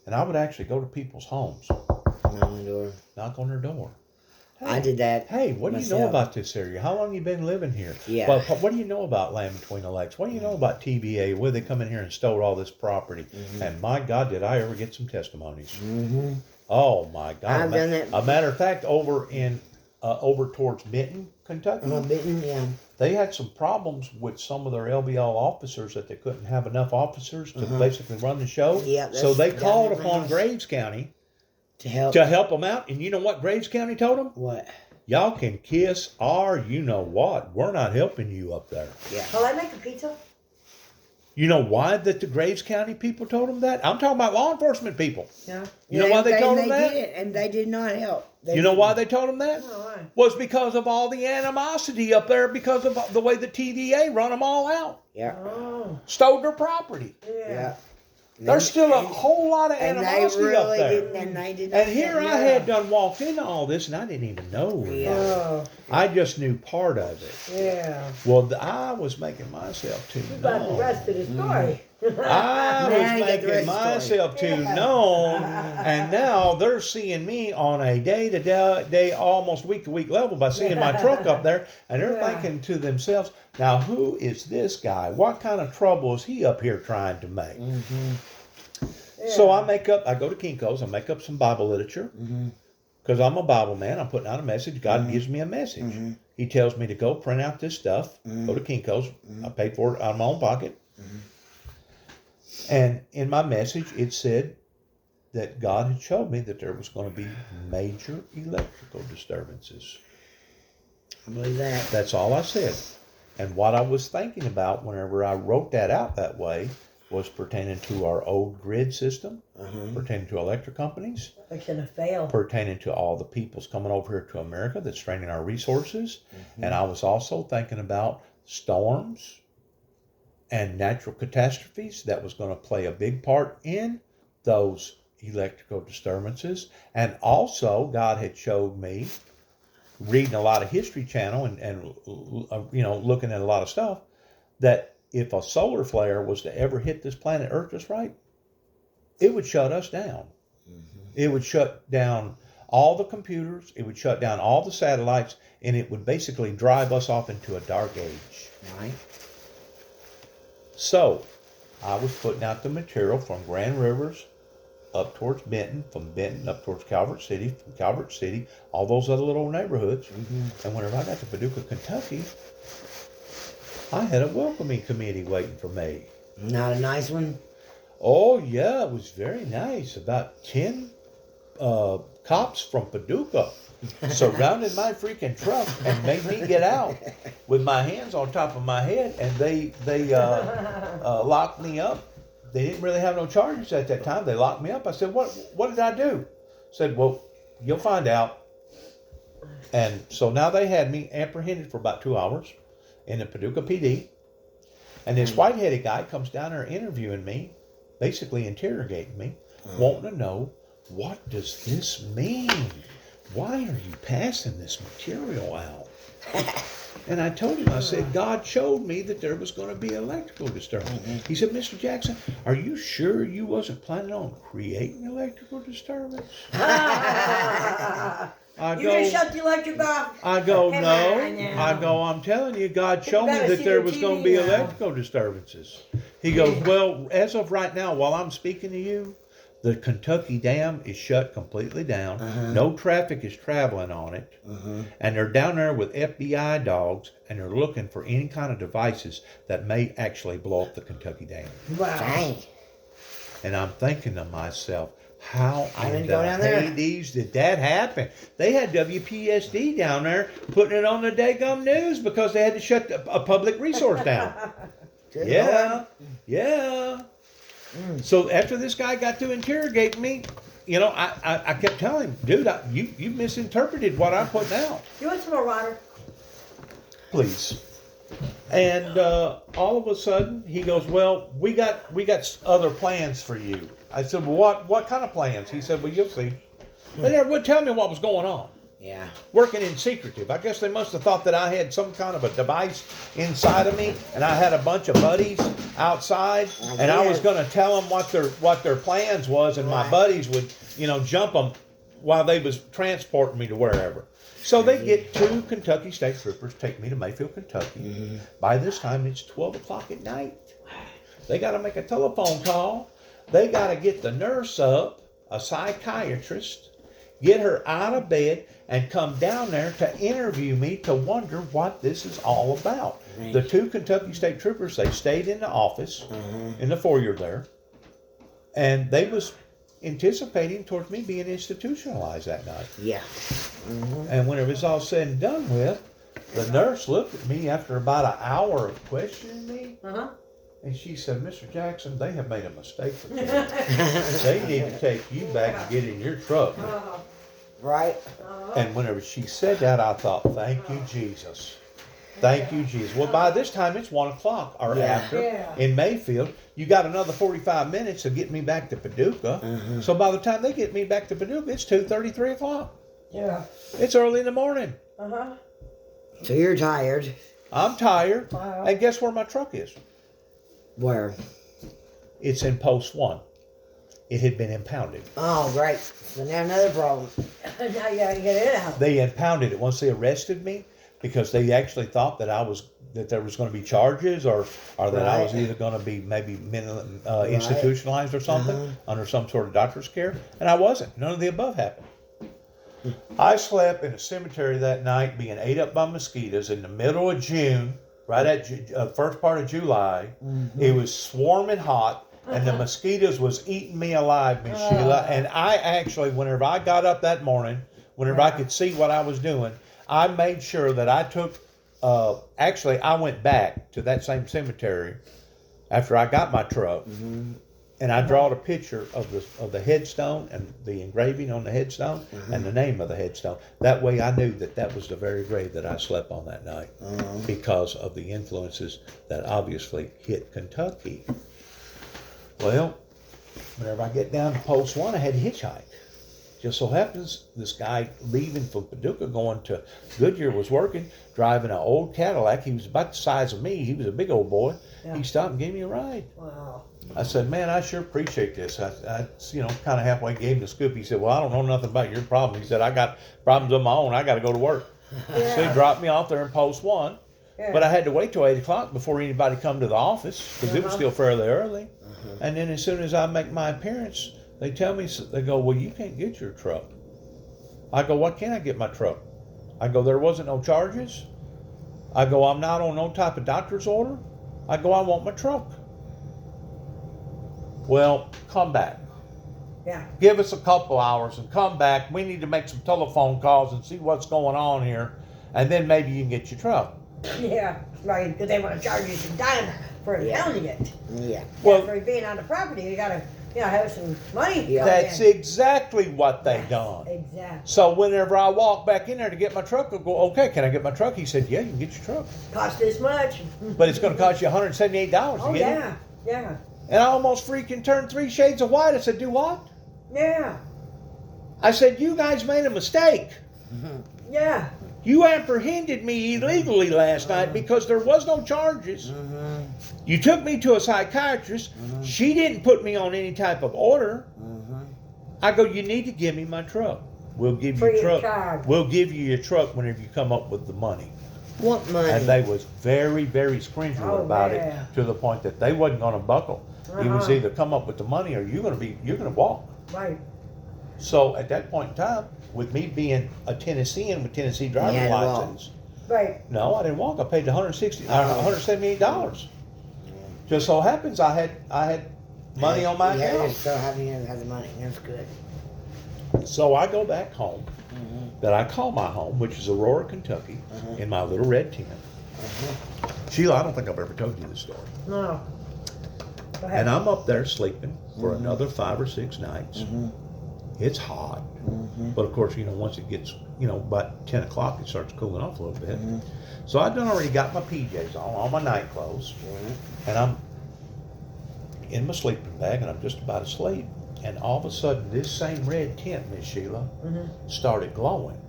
And I would actually go to people's homes. Knock on their door. Hey, I did that. Hey, what do you know about this area? How long you been living here? Yeah. Well, what do you know about Land Between the Lakes? What do you know about TVA? Where they come in here and stole all this property? And my God, did I ever get some testimonies? Oh my God! I've done that. A matter of fact, over towards Benton, Kentucky, Benton, yeah. they had some problems with some of their LBL officers that they couldn't have enough officers to basically run the show. Yeah, so they called in my upon house. Graves County To help them out. And you know what Graves County told them? what? Y'all can kiss our you know what. We're not helping you up there. Yeah. Will I make a pizza? You know why that the Graves County people told them that? I'm talking about law enforcement people. Yeah. You know why they told them that? Did, and they did not help. You know why they told them that? Why? Was because of all the animosity up there because of the way the TVA run them all out. Yeah. Oh. Stole their property. Yeah. There's still a whole lot of animosity up there. And they did not And here I had done walked into all this and I didn't even know. Oh. I just knew part of it. Yeah. Well, I was making myself too You got the known. rest of the story. I Now was you got the making rest of the myself too known, and now they're seeing me on a day-to-day, almost week-to-week level by seeing my truck up there, and they're thinking to themselves, now who is this guy? What kind of trouble is he up here trying to make? So I go to Kinko's, I make up some Bible literature, because I'm a Bible man, I'm putting out a message, God gives me a message. He tells me to go print out this stuff, go to Kinko's, I paid for it out of my own pocket. And in my message, it said that God had showed me that there was going to be major electrical disturbances. I believe that. That's all I said. And what I was thinking about whenever I wrote that out that way was pertaining to our old grid system, pertaining to electric companies, It's gonna fail. pertaining to all the peoples coming over here to America that's straining our resources. And I was also thinking about storms and natural catastrophes that was going to play a big part in those electrical disturbances. And also, God had showed me, reading a lot of History Channel and looking at a lot of stuff, that if a solar flare was to ever hit this planet Earth just right, it would shut us down. It would shut down all the computers, it would shut down all the satellites, and it would basically drive us off into a dark age. Right. So, I was putting out the material from Grand Rivers up towards Benton, from Benton up towards Calvert City, from Calvert City, all those other little neighborhoods. And whenever I got to Paducah, Kentucky, I had a welcoming committee waiting for me. Not a nice one? Oh, yeah, it was very nice. About 10 cops from Paducah surrounded my freaking truck and made me get out with my hands on top of my head, and they locked me up. They didn't really have no charges at that time. They locked me up. I said, what did I do? Said, well, you'll find out. And so now they had me apprehended for about 2 hours in the Paducah PD. And this white-headed guy comes down there interviewing me, basically interrogating me, wanting to know, what does this mean? Why are you passing this material out? And I told him, I said, God showed me that there was going to be electrical disturbance. He said, Mr. Jackson, are you sure you wasn't planning on creating electrical disturbance? You gonna shut the electric off? I go, Come no. on now. I go, I'm telling you, God showed me better that see there your was going to TV be now. electrical disturbances. He goes, well, as of right now, while I'm speaking to you, the Kentucky Dam is shut completely down. No traffic is traveling on it. And they're down there with FBI dogs, and they're looking for any kind of devices that may actually blow up the Kentucky Dam. Wow. Dang. And I'm thinking to myself, how I in didn't go the down there. Hades did that happen? They had WPSD down there putting it on the daggum news because they had to shut a public resource down. Good Yeah, Lord. yeah. So after this guy got to interrogate me, you know, I kept telling him, dude, you misinterpreted what I'm putting out. You want some more water? Please. And all of a sudden, he goes, well, we got other plans for you. I said, well, what kind of plans? He said, well, you'll see. They never would tell me what was going on. Yeah. Working in secretive. I guess they must have thought that I had some kind of a device inside of me, and I had a bunch of buddies outside, and I was going to tell them what their plans was, and my buddies would, jump them while they was transporting me to wherever. So they get 2 Kentucky State Troopers, take me to Mayfield, Kentucky. By this time, it's 12 o'clock at night. They got to make a telephone call. They got to get the nurse up, a psychiatrist, get her out of bed, and come down there to interview me to wonder what this is all about. Right. The 2 Kentucky State Troopers, they stayed in the office, in the foyer there, and they was anticipating towards me being institutionalized that night. Yeah. And when it was all said and done with, the nurse looked at me after about an hour of questioning me, and she said, Mr. Jackson, they have made a mistake with you. They need to take you back and get in your truck. Right. And whenever she said that, I thought, thank you, Jesus. Thank you, Jesus. Well, by this time, it's 1 o'clock or after in Mayfield. You got another 45 minutes to get me back to Paducah. So by the time they get me back to Paducah, it's 2:30, 3 o'clock. Yeah. It's early in the morning. So you're tired. I'm tired. Wow. And guess where my truck is? Where? It's in post 1. It had been impounded. Oh, great. So now another problem. Now you gotta get it out. They impounded it once they arrested me because they actually thought that there was going to be charges or that I was Right. either going to be maybe institutionalized or something under some sort of doctor's care, and I wasn't. None of the above happened. I slept in a cemetery that night, being ate up by mosquitoes in the middle of June, right at first part of July. It was swarming hot, and the mosquitoes was eating me alive, Miss Sheila. And I actually, whenever I got up that morning, whenever I could see what I was doing, I made sure that I took. Actually, I went back to that same cemetery after I got my truck, and I drawed a picture of the headstone and the engraving on the headstone and the name of the headstone. That way, I knew that was the very grave that I slept on that night because of the influences that obviously hit Kentucky. Well, Whenever I get down to post 1, I had to hitchhike. Just so happens this guy leaving from Paducah going to Goodyear was working, driving an old Cadillac. He was about the size of me. He was a big old boy. Yeah. He stopped and gave me a ride. Wow. I said, man, I sure appreciate this. I kind of halfway gave him the scoop. He said, well, I don't know nothing about your problem. He said, I got problems of my own. I got to go to work. Yeah. So he dropped me off there in post 1. Yeah. But I had to wait till 8 o'clock before anybody come to the office because it was still fairly early. And then as soon as I make my appearance, they tell me, they go, well, you can't get your truck. I go, why can't I get my truck? I go, there wasn't no charges. I go, I'm not on no type of doctor's order. I go, I want my truck. Well, come back. Yeah. Give us a couple hours and come back. We need to make some telephone calls and see what's going on here. And then maybe you can get your truck. Yeah. Right. Because they want to charge you some time for impounding it. Yeah. Well, For being on the property, you gotta, have some money. Yeah. that's exactly what they Yes, done. Exactly. So whenever I walk back in there to get my truck, I go, okay, can I get my truck? He said, yeah, you can get your truck. Cost this much. But it's going to cost you $178 to Oh get yeah. it. Yeah. And I almost freaking turned 3 shades of white. I said, do what? Yeah. I said, you guys made a mistake. Yeah. You apprehended me illegally last night because there was no charges. You took me to a psychiatrist. She didn't put me on any type of order. I go, you need to give me my truck. We'll give you Free your of truck. charge. We'll give you your truck whenever you come up with the money. What money? And they was very, very stringent Oh, about yeah. it to the point that they wasn't going to buckle. It was either come up with the money or you're going to walk. Right. So at that point in time, with me being a Tennessean with Tennessee driver's had to walk. license, Right. no, I didn't walk. I paid the $178. Just so happens I had money on my Yeah, account. so having you have the money. That's good. So I go back home, that I call my home, which is Aurora, Kentucky, in my little red tent. Sheila, I don't think I've ever told you this story. No. Go ahead. And I'm up there sleeping for another 5 or 6 nights. It's hot. But of course, once it gets, about 10 o'clock, it starts cooling off a little bit. So I've already got my PJs on, all my night clothes. And I'm in my sleeping bag and I'm just about asleep. And all of a sudden, this same red tent, Miss Sheila, started glowing.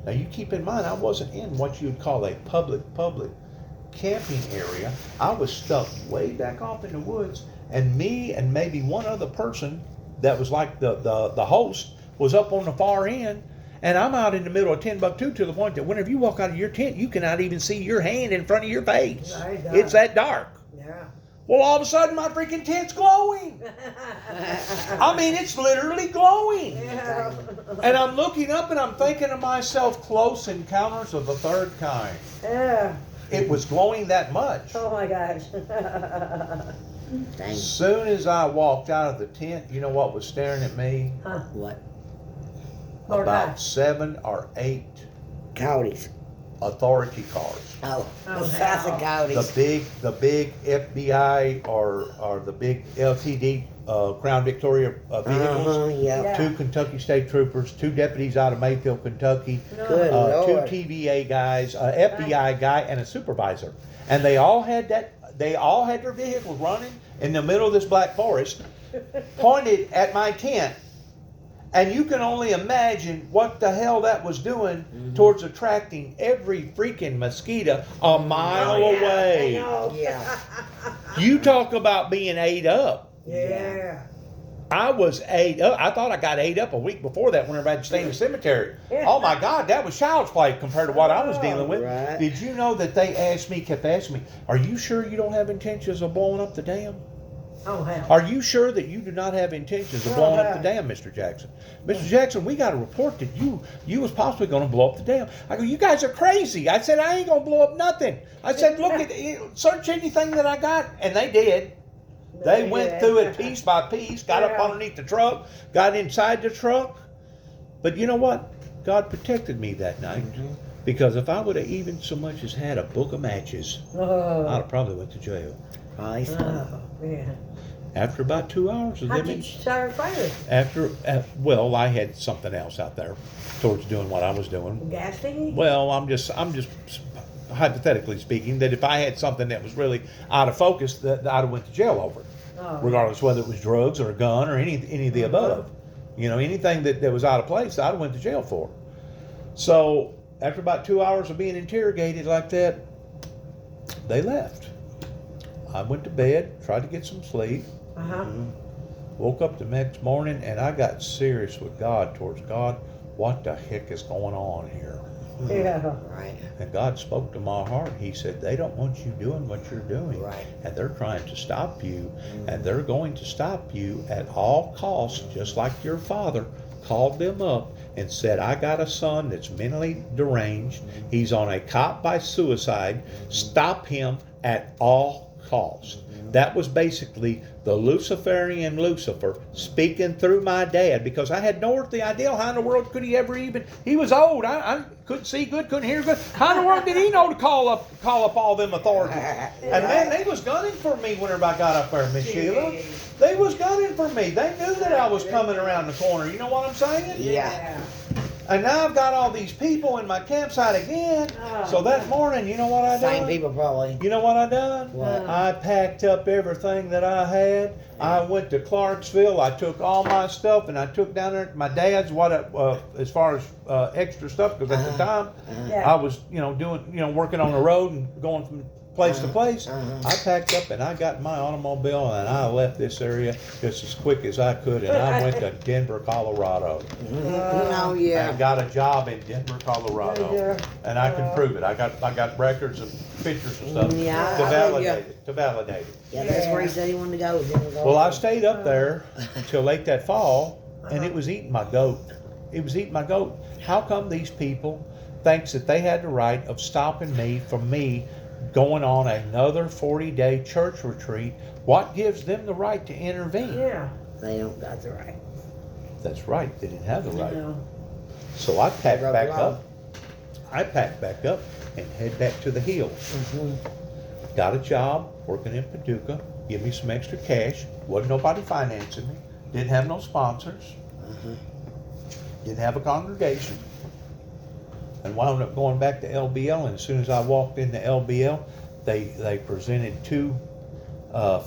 Now you keep in mind, I wasn't in what you'd call a public camping area. I was stuck way back off in the woods, and me and maybe one other person that was like the host was up on the far end, and I'm out in the middle of Timbuktu to the point that whenever you walk out of your tent, you cannot even see your hand in front of your face. Right, It's that dark. Yeah. Well, all of a sudden, my freaking tent's glowing. I mean, it's literally glowing. Yeah. And I'm looking up and I'm thinking to myself, close encounters of the third kind. Yeah. It was glowing that much. Oh my gosh. Dang. As soon as I walked out of the tent, you know what was staring at me? What? Lord About God. 7 or 8 Coyotes. authority cars. Oh, Oh, the South of hell. Coyotes. The big FBI or the big LTD Crown Victoria vehicles. Yeah. Yeah. 2 Kentucky State Troopers, 2 deputies out of Mayfield, Kentucky, Good 2 Lord. TVA guys, FBI guy, and a supervisor. And they all had their vehicles running in the middle of this black forest, pointed at my tent. And you can only imagine what the hell that was doing towards attracting every freaking mosquito a mile away. I know. Yeah. You talk about being ate up. Yeah. I was ate up. I thought I got ate up a week before that whenever I'd stay in the cemetery. Yeah. Oh my God, that was child's play compared to what I was dealing with. Right. Did you know that they kept asking me, are you sure you don't have intentions of blowing up the dam? Oh hell. Are you sure that you do not have intentions of blowing up the dam, Mr. Jackson? Mr. Jackson, we got a report that you was possibly going to blow up the dam. I go, you guys are crazy. I said, I ain't going to blow up nothing. I said, look at it, search anything that I got. And they did. They went through it piece by piece, got up Yeah. underneath the truck, got inside the truck. But you know what? God protected me that night. Because if I would have even so much as had a book of matches, I'd Oh. have probably went to jail. Probably so. Oh man. After about 2 hours of How them did you start a fire? well, I had something else out there towards doing what I was doing. Gas thingy? Well, I'm just hypothetically speaking that if I had something that was really out of focus, that I'd have went to jail over it. Oh. regardless whether it was drugs or a gun or any of the above. You know, anything that was out of place, I'd went to jail for. So after about 2 hours of being interrogated like that, they left. I went to bed, tried to get some sleep. Uh-huh. Woke up the next morning and I got serious with God, towards God. What the heck is going on here? Yeah. Right. And God spoke to my heart. He said, they don't want you doing what you're doing. Right. And they're trying to stop you. And they're going to stop you at all costs, just like your father called them up and said, I got a son that's mentally deranged. He's on a cot by suicide. Stop him at all costs. That was basically the Luciferian Lucifer speaking through my dad, because I had no earthly idea how in the world could he ever even, he was old, I couldn't see good, couldn't hear good. How in the world did he know to call up all them authorities? And man, they was gunning for me whenever I got up there, Miss Sheila. They was gunning for me. They knew that I was coming around the corner. You know what I'm saying? Yeah. And now I've got all these people in my campsite again. So that morning, you know what I done? Same people probably. You know what I done? What? I packed up everything that I had. I went to Clarksville. I took all my stuff and I took down there to my dad's as far as extra stuff, because at the time I was doing working on the road and going from place to place. I packed up and I got in my automobile and I left this area just as quick as I could, and I went to Denver, Colorado. Oh yeah. I got a job in Denver, Colorado, and I can prove it. I got records and pictures and stuff Yeah, to I validate it. Yeah, that's where he said he wanted to go. Didn't go. Well, I stayed up there till late that fall, and it was eating my goat. It was eating my goat. How come these people thinks that they had the right of stopping me from me going on another 40-day church retreat? What gives them the right to intervene? Yeah. They don't got the right. That's right. They didn't have the right. No. So I packed broke back the law. up. I packed back up and head back to the hills. Got a job working in Paducah. Give me some extra cash. Wasn't nobody financing me. Didn't have no sponsors. Didn't have a congregation. And wound up going back to LBL. And as soon as I walked into LBL, they presented two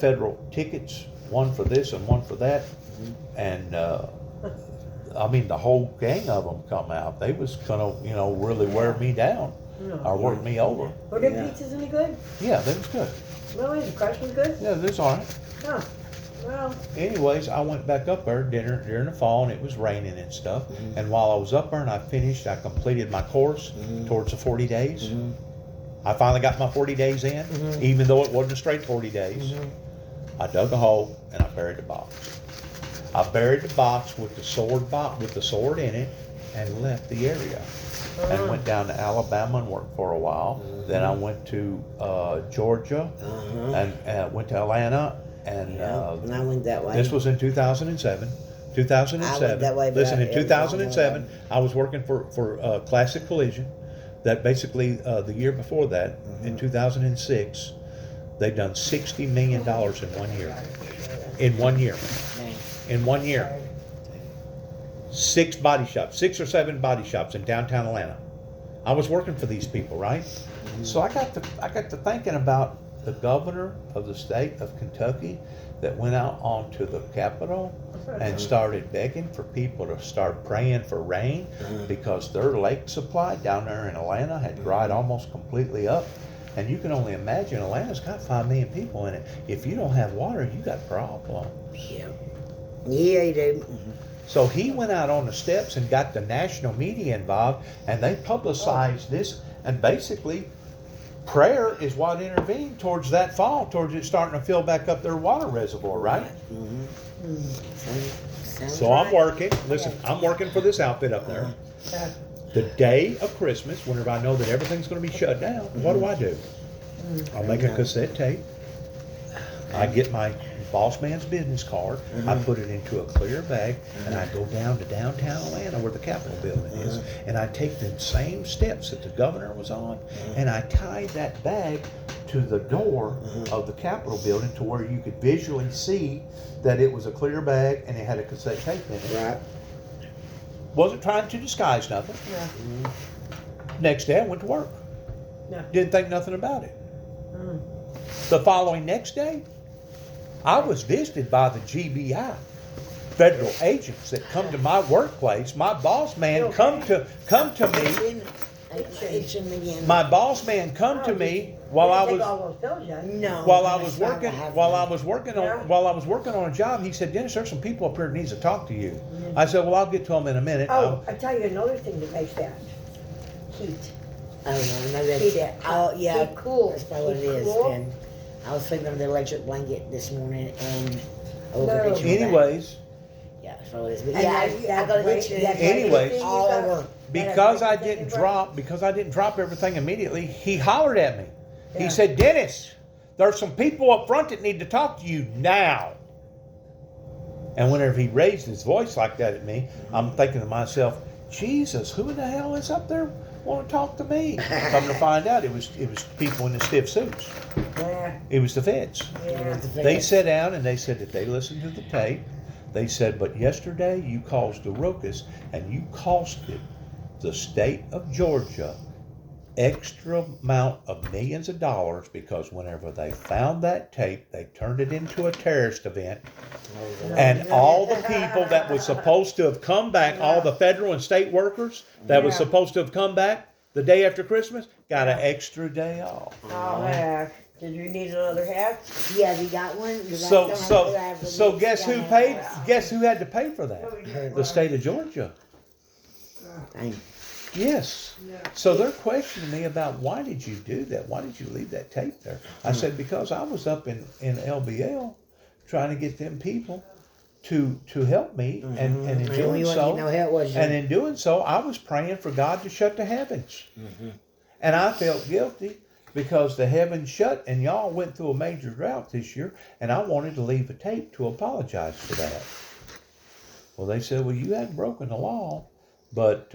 federal tickets, one for this and one for that. And I mean, the whole gang of them come out. They was gonna, really wear me down or work me over. Were the pizzas any good? Yeah, that was good. Really? The crust was good? Yeah, that's all right. Huh. Well, Anyways, I went back up there during the fall, and it was raining and stuff. And while I was up there and I completed my course towards the 40 days. I finally got my 40 days in, even though it wasn't a straight 40 days. I dug a hole and I buried the box. I buried the box with the sword in it, and left the area. And went down to Alabama and worked for a while. Then I went to Georgia and went to Atlanta. And And I went that way. this was in 2007. 2007. I went that way, but Listen, in it was 2007, I was working for Classic Collision. That basically the year before that, in 2006, they'd done $60 million in 1 year. In 1 year. In 1 year. 6 or 7 body shops in downtown Atlanta. I was working for these people, right? So I got to thinking about the governor of the state of Kentucky that went out onto the Capitol and started begging for people to start praying for rain, because their lake supply down there in Atlanta had dried almost completely up. And you can only imagine, Atlanta's got 5 million people in it. If you don't have water, you got problems. Yeah. Yeah, you do. So he went out on the steps and got the national media involved, and they publicized this. And basically, prayer is what intervened towards that fall, towards it starting to fill back up their water reservoir, right? So I'm working. Listen, I'm working for this outfit up there. The day of Christmas, whenever I know that everything's going to be shut down, what do? I'll make a cassette tape. I get my boss man's business card. I put it into a clear bag, and I go down to downtown Atlanta where the Capitol building is, and I take the same steps that the governor was on, and I tie that bag to the door of the Capitol building to where you could visually see that it was a clear bag and it had a cassette tape in it. Right. Wasn't trying to disguise nothing. yeah. Next day I went to work. Yeah. Didn't think nothing about it. The following next day, I was visited by the GBI, federal agents that come to my workplace. My boss man come to me. It's in again. My boss man come to me while I Take was all those pills, Johnny. No. while I was that's not working what happened. while I was working on a job. He said, Dennis, there's some people up here that needs to talk to you. I said, well, I'll get to them in a minute. Oh, I tell you another thing that makes that heat. Oh no, maybe that's Keep- it. Oh yeah, keep cool. that's probably what it Keep is. cool. Then I was sleeping under the electric blanket this morning and I woke No. up itching my back. Anyways, Yeah, that's what it is. But And yeah, that I got weight- itching that Anyways. weight all thing you got- over. because I that didn't weight- drop everything immediately, he hollered at me. Yeah. He said, Dennis, there's some people up front that need to talk to you now. And whenever he raised his voice like that at me, I'm thinking to myself, Jesus, who in the hell is up there want to talk to me? Come to find out, it was people in the stiff suits. Yeah, It was the feds. yeah. They sat down and they said that they listened to the tape. They said, but yesterday you caused a ruckus and you costed the state of Georgia extra amount of millions of dollars because whenever they found that tape, they turned it into a terrorist event. And all the people that was supposed to have come back, all the federal and state workers that was Yeah. supposed to have come back the day after Christmas, got an extra day off. Oh, heck. Did you need another hat? Yeah, have you got one? 'Cause I So don't so have the so next guess who guy. paid? Guess who had to pay for that? The state of Georgia. Dang. Yes. So they're questioning me about why did you do that? Why did you leave that tape there? I said because I was up in LBL trying to get them people to help me, and in And doing you so, want to know how it was. and in doing so, I was praying for God to shut the heavens, and I felt guilty because the heavens shut, and y'all went through a major drought this year, and I wanted to leave a tape to apologize for that. Well, they said, well, you hadn't broken the law, but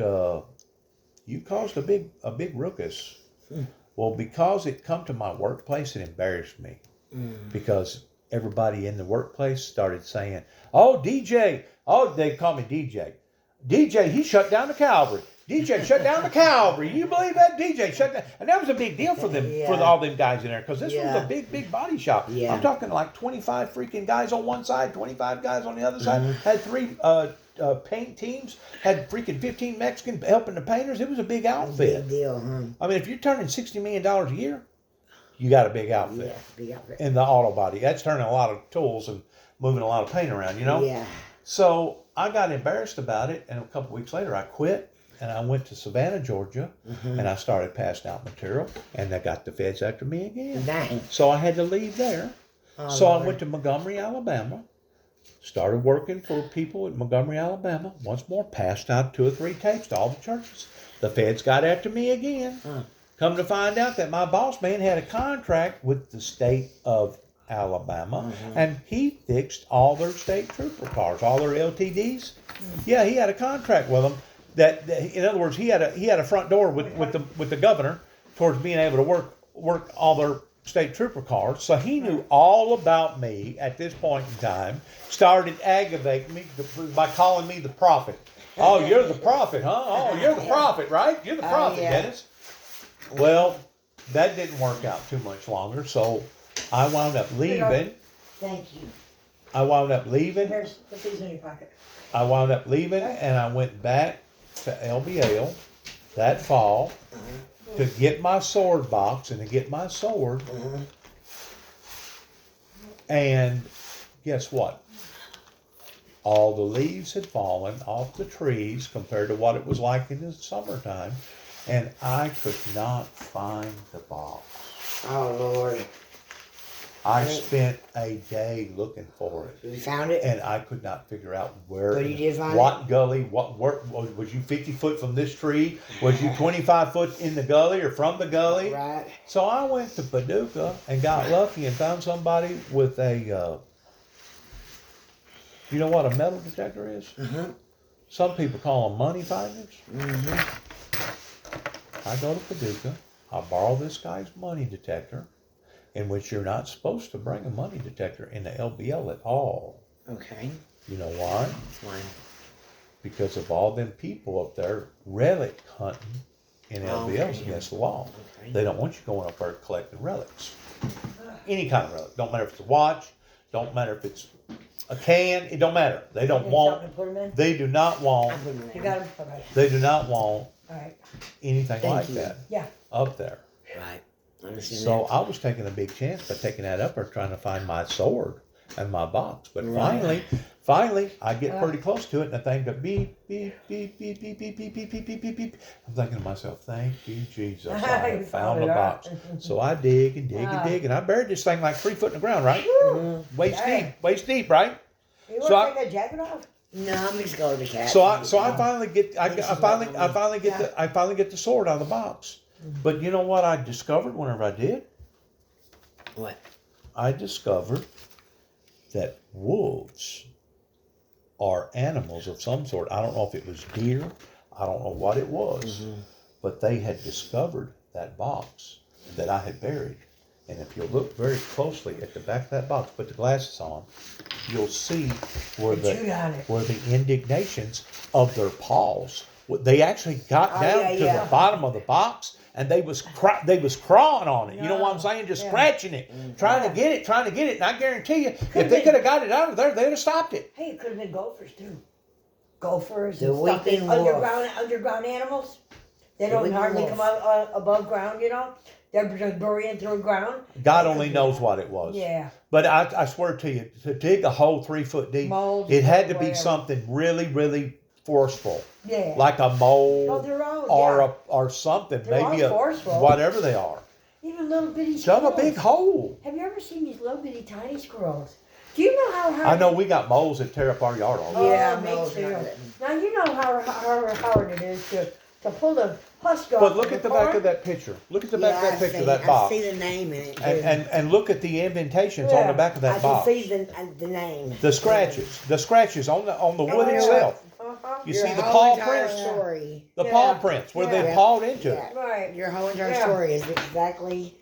you caused a big ruckus. Well, because it come to my workplace, it embarrassed me because everybody in the workplace started saying, "Oh, DJ, oh, they call me DJ. DJ, he shut down the Calvary. DJ shut down the Calvary. You believe that? DJ shut down." And that was a big deal for them, for Yeah. all them guys in there, because this was Yeah. a big body shop. Yeah. I'm talking like 25 freaking guys on one side, 25 guys on the other side. Had three paint teams. Had freaking 15 Mexicans helping the painters. It was a big outfit. Big deal, huh? I mean, if you're turning $60 million a year, you got a big outfit Yeah, big outfit. in the auto body. That's turning a lot of tools and moving a lot of paint around, you know? Yeah. So I got embarrassed about it, and a couple weeks later I quit, and I went to Savannah, Georgia, and I started passing out material, and I got the feds after me again. Dang. So I had to leave there. Oh, So Lord. I went to Montgomery, Alabama, started working for people in Montgomery, Alabama, once more, passed out 2 or 3 tapes to all the churches. The feds got after me again. Come to find out that my boss man had a contract with the state of Alabama, and he fixed all their state trooper cars, all their LTDs. Yeah, he had a contract with them. That in other words, he had a front door with the governor towards being able to work all their state trooper cars. So he knew all about me at this point in time. Started aggravating me by calling me the prophet. Oh, you're the prophet, huh? Oh, you're the prophet, right? You're the prophet, yeah. Dennis. Well, that didn't work out too much longer, so I wound up leaving. Thank you. I wound up leaving. Here's, put these in your pocket. I wound up leaving, and I went back to LBL that fall to get my sword box and to get my sword. And guess what? All the leaves had fallen off the trees compared to what it was like in the summertime, and I could not find the box. Oh, Lord. I spent a day looking for it, You found it? and I could not figure out where, But you did find what gully, where, was you 50 foot from this tree? Was you 25 foot in the gully or from the gully? Right. So I went to Paducah and got lucky and found somebody with a, you know what a metal detector is? Some people call them money finders. I go to Paducah. I borrow this guy's money detector, in which you're not supposed to bring a money detector into LBL at all. Okay. You know why? Fine. Because of all them people up there relic hunting in LBL is Okay. against the law. Okay. They don't want you going up there collecting relics. Any kind of relic. Don't matter if it's a watch, Don't matter if it's a can. It don't matter. They don't Something want. to put them in? They do not want. I put them You in. got them? Okay. They do not want Alright. anything Thank like you. that. Yeah. Up there. Right. I understand So I was taking a big chance by taking that up there, trying to find my sword and my box. But Right. finally, I get pretty close to it, and the thing goes beep, beep, beep, beep, beep, beep, beep, beep, beep, beep, beep, beep. I'm thinking to myself, thank you, Jesus, I You have found a found it, box. So I dig and dig and dig, and I buried this thing like 3 foot in the ground, right? Waist deep, right? You So want to take that jacket off? No, I'm just going to the cat. So I finally get I finally get the sword out of the box. But you know what I discovered whenever I did? What? I discovered that wolves are animals of some sort. I don't know if it was deer. I don't know what it was. But they had discovered that box that I had buried. And if you look very closely at the back of that box, put the glasses on, you'll see where They chewed on it. where the indignations of their paws. They actually got Oh, down yeah, to yeah. the bottom of the box, and they was crawling on it. You know what I'm saying? Just Yeah. scratching it, trying to get it. And I guarantee you, if they could have got it out of there, they'd have stopped it. Hey, it could have been gophers too. Gophers The and stuff. weeping wolf. Underground animals. They The don't weeping hardly wolf. come out above ground, you know. They're just burying through the ground. God only knows what it was. Yeah. But I swear to you, to dig a hole 3 foot deep, Molds, it had to be whatever. something really, really forceful, Yeah. like a No, mole they're all, or yeah. or something, They're maybe all a forceful. whatever they are. Even little bitty Dug squirrels. a big hole. Have you ever seen these little bitty tiny squirrels? Do you know how hard? I know we got moles that tear up our yard all the time. Yeah, me moles too. not letting. Now you know how hard it is to pull the husk off. But look of at the corn. back of that picture. Look at the back of that picture, that I box. see the name in it. Too. And look at the indentations on Yeah. the back of that I box. can see the name. The scratches on the wood yeah. itself. Uh-huh. You Your see the whole paw entire prints, story. the Yeah. paw prints where they Yeah. pawed into Yeah. it. Right. Your whole entire Yeah. story is exactly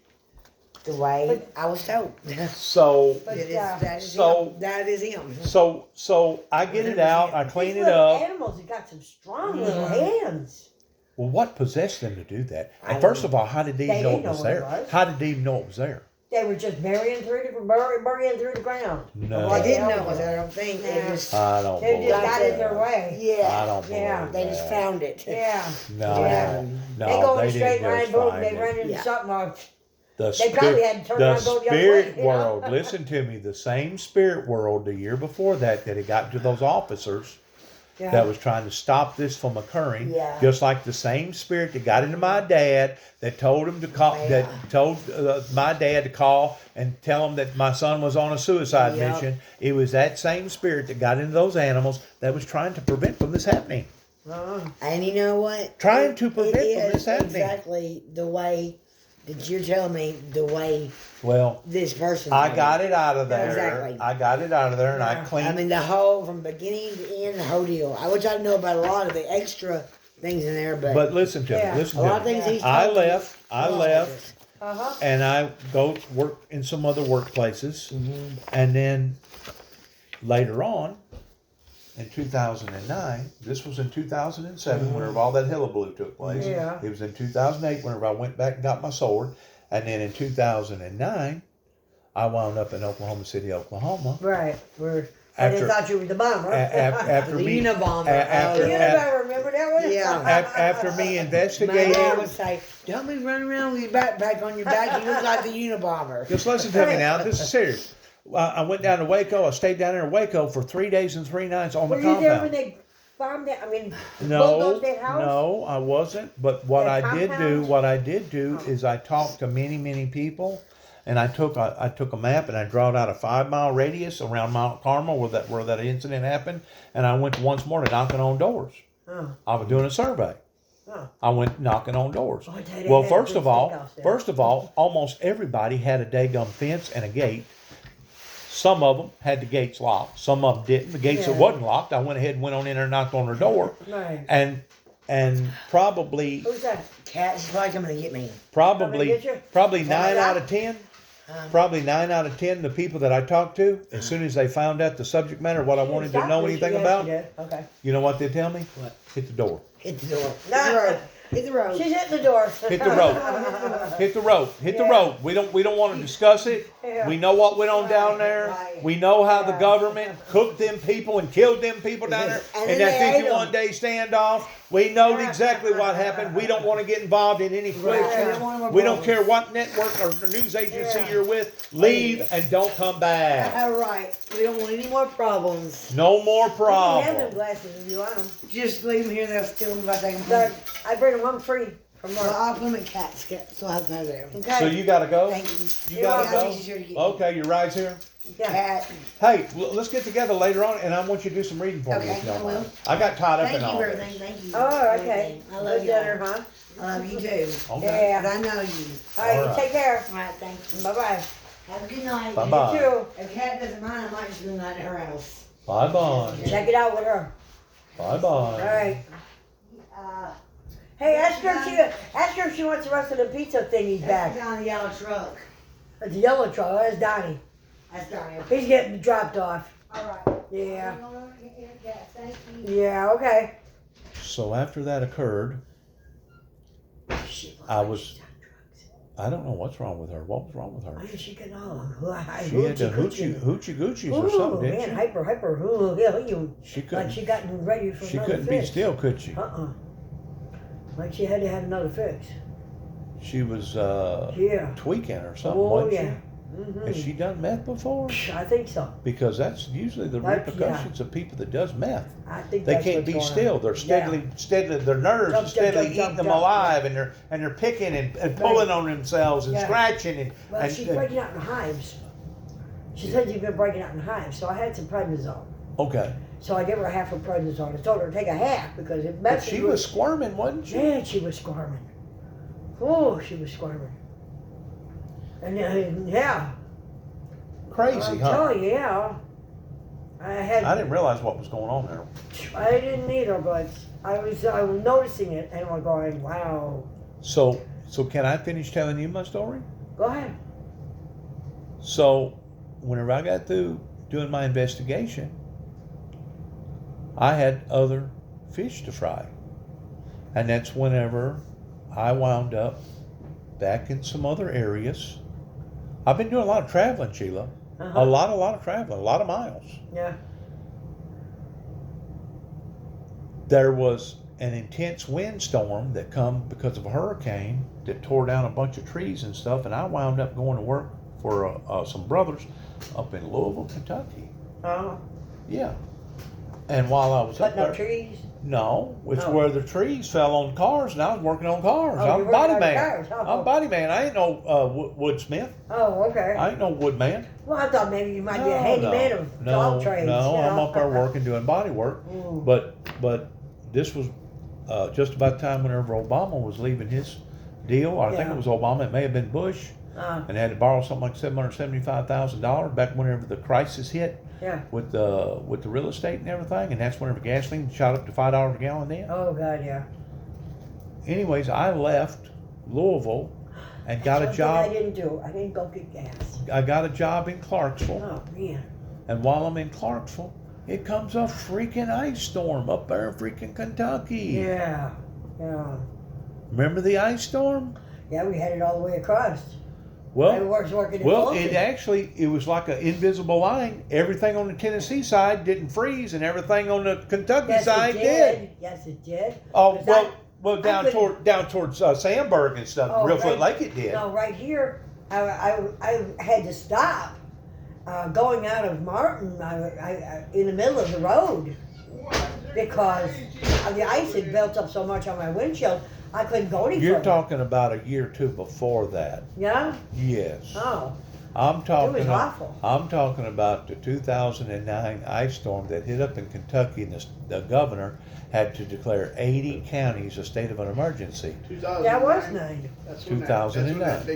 the way I was told. So But, that is so- him. That is him. so I get it out, I clean These it little up. animals have got some strong little hands. Well, what possessed them to do that? I And don't first of all, how did they They know didn't it was know what it there? was. How did they even know it was there? They were just burying through the ground. No. They didn't know it was there, I don't think. They Yeah. just, I don't They believe just got that. in their way. yeah. I don't believe Yeah. They just that. found it. Yeah. No, Yeah. no, They go in a they straight didn't line, just boom, find they it. run into Yeah. something else. The They probably had to turn around and go the other spirit way, you know? world, listen to me, the same spirit world the year before that had gotten to those officers Yeah. that was trying to stop this from occurring, Yeah. just like the same spirit that got into my dad that told him to call, Yeah. that told my dad to call and tell him that my son was on a suicide Yep. mission. It was that same spirit that got into those animals that was trying to prevent from this happening. And you know what? Trying to prevent it from this is happening. exactly the way that you're telling me, the way Well, this person. I told got me. it out of there. Exactly. I got it out of there, and I Yeah. cleaned. I mean, the whole, from beginning to end, the whole deal. I wish I know about a lot of the extra things in there, but listen to Yeah. me. Listen a lot of to me. things he's I told me. left. I left. Uh-huh. And I go work in some other workplaces, Mm-hmm. and then later on, in 2009, this was in 2007, whenever all that hullabaloo took place. Yeah. It was in 2008 whenever I went back and got my sword, and then in 2009, I wound up in Oklahoma City, Oklahoma. Right. And they After- thought you were the bomber. After The me, Unabomber. after- You never remember that one? Yeah. after me My investigating. dad would say, "Don't be running around with your backpack on your back. You look like the Unabomber." Just listen to me now. This is serious. I went down to Waco. I stayed down there in Waco for 3 days and 3 nights on Were the you there when compound. they bombed that? I mean, No, bulldozed that house? no, I wasn't. But what That I did do, compound? what I did do Oh. is I talked to many, many people, and I took a map and I drawed out a 5 mile radius around Mount Carmel where that incident happened, and I went once more to knocking on doors. Oh. I was doing a survey. Oh. I went knocking on doors. Oh, I tell you, they Well, had a first good of all, steakhouse there. almost everybody had a daggum fence and a gate. Some of them had the gates locked. Some of them didn't. The gates that Yeah. wasn't locked, I went ahead and went on in there and knocked on their door. Right. And probably Who's that? Cat, she's probably coming to get me. Coming to get you? probably Coming 9 out? out of 10. Probably 9 out of 10. The people that I talked to, as soon as they found out the subject matter, what I wanted to know anything about, Yeah, okay. you know what they tell me? What? Hit the door. Hit the door. Nah. Right. Hit the road. She's hitting the door. Hit the road. Hit the road. Hit the Yeah. road. We don't want to discuss it. Yeah. We know what went on down there. Right. We know how the Yeah. government cooked them people and killed them people down there And in then that they ate 51 day standoff. We know Yeah. exactly what happened. We don't want to get involved in any Right. friction. We don't care what network or news agency Yeah. you're with. Leave and don't come back. All right. We don't want any more problems. No more You can have them problems. glasses if you want them. Just leave them here. They'll steal them if I take them But home. I bring them home free from Well, work. I'll put them in cats, so I'll throw them. Okay. So you gotta go? Thank you. You gotta Yeah, go? make sure to get- Okay, your ride's here? Yeah. Cat. Hey, let's get together later on, and I want you to do some reading for me. Okay, If you don't I will. mind. I got tied up Thank in you all for this. everything. Thank you. Oh, for okay. everything. I love Good you. dinner, huh? I love you too. Okay. Yeah. But I know you. All right, All right. take care. All right, thank you. Bye-bye. Have a good night. Bye-bye. You too. If Cat doesn't mind, I might just spend the night at her house. Bye bye. Check it out with her. Bye bye. All right. Hey, ask her if she wants the rest of the pizza thingies Back back. down the yellow truck. It's a yellow truck. That's Donnie. That's Donnie. He's getting dropped off. All right. Yeah. Thank you. Yeah, okay. So after that occurred, I was- I don't know what's wrong with her. What was wrong with her? Why is she getting all She had the hoochie goochies or something, didn't man, she? hyper. Ooh, yeah, you. She Like couldn't. she gotten ready for She another couldn't be fix. still, could she? Like she had to have another fix. She was Yeah. tweaking or something, Oh, wasn't yeah. she? Has she done meth before? I think so. Because that's usually the That's- repercussions of people that does meth. I think They that's can't what's be going on. still. They're steadily, their nerves Jump, are steadily jump, eating jump, them jump, alive, and they're picking and pulling on themselves and Yeah. scratching and. Well, and she's breaking out in hives. She said she's been breaking out in hives, so I had some prednisone. okay, So I gave her a half of prednisone. I told her to take a half because it but messes she with- was squirming, wasn't she? Man, she was squirming. Oh, she was squirming. And yeah. Crazy, I'm huh? telling you, yeah. I didn't realize what was going on there. I didn't either, but I was noticing it and I'm going, wow. So can I finish telling you my story? Go ahead. So, whenever I got through doing my investigation, I had other fish to fry. And that's whenever I wound up back in some other areas. I've been doing a lot of traveling, Sheila. Uh-huh. A lot of traveling, a lot of miles. Yeah. There was an intense windstorm that come because of a hurricane that tore down a bunch of trees and stuff, and I wound up going to work for some brothers up in Louisville, Kentucky. Oh. Yeah. And while I was up Cutting up there, trees. no, it's Oh. where the trees fell on cars, and I was working on cars. Oh, you're I'm a working body on man. cars. Oh. I'm a body man. I ain't no woodsmith. Oh, okay. I ain't no woodman. Well, I thought maybe you might be a handyman of dog trades. No, you know? I'm up there working, doing body work. Mm. But this was just about the time whenever Obama was leaving his deal. Or I think Yeah. it was Obama. It may have been Bush, and had to borrow something like $775,000 back whenever the crisis hit Yeah. with the real estate and everything. And that's whenever gasoline shot up to $5 a gallon then. Oh, God, yeah. Anyways, I left Louisville and got a That's one thing job. I didn't do. I didn't go get gas. I got a job in Clarksville. Oh, man. And while I'm in Clarksville, it comes a freaking ice storm up there in freaking Kentucky. Yeah. Yeah. Remember the ice storm? Yeah, we had it all the way across. I Well, was working in well, Fulton. it was like an invisible line. Everything on the Tennessee side didn't freeze, and everything on the Kentucky Yes, side it did. did. Yes, it did. Oh 'Cause well, I down towards Sandburg and stuff, Oh, Reelfoot right. Lake, it did. No, right here, I had to stop going out of Martin I in the middle of the road because the ice had built up so much on my windshield, I couldn't go any You're further. talking about a year or two before that. Yeah? Yes. Oh, I'm talking. it was awful. I'm talking about the 2009 ice storm that hit up in Kentucky, and the governor had to declare 80 counties a state of an emergency. That was nice. 2009.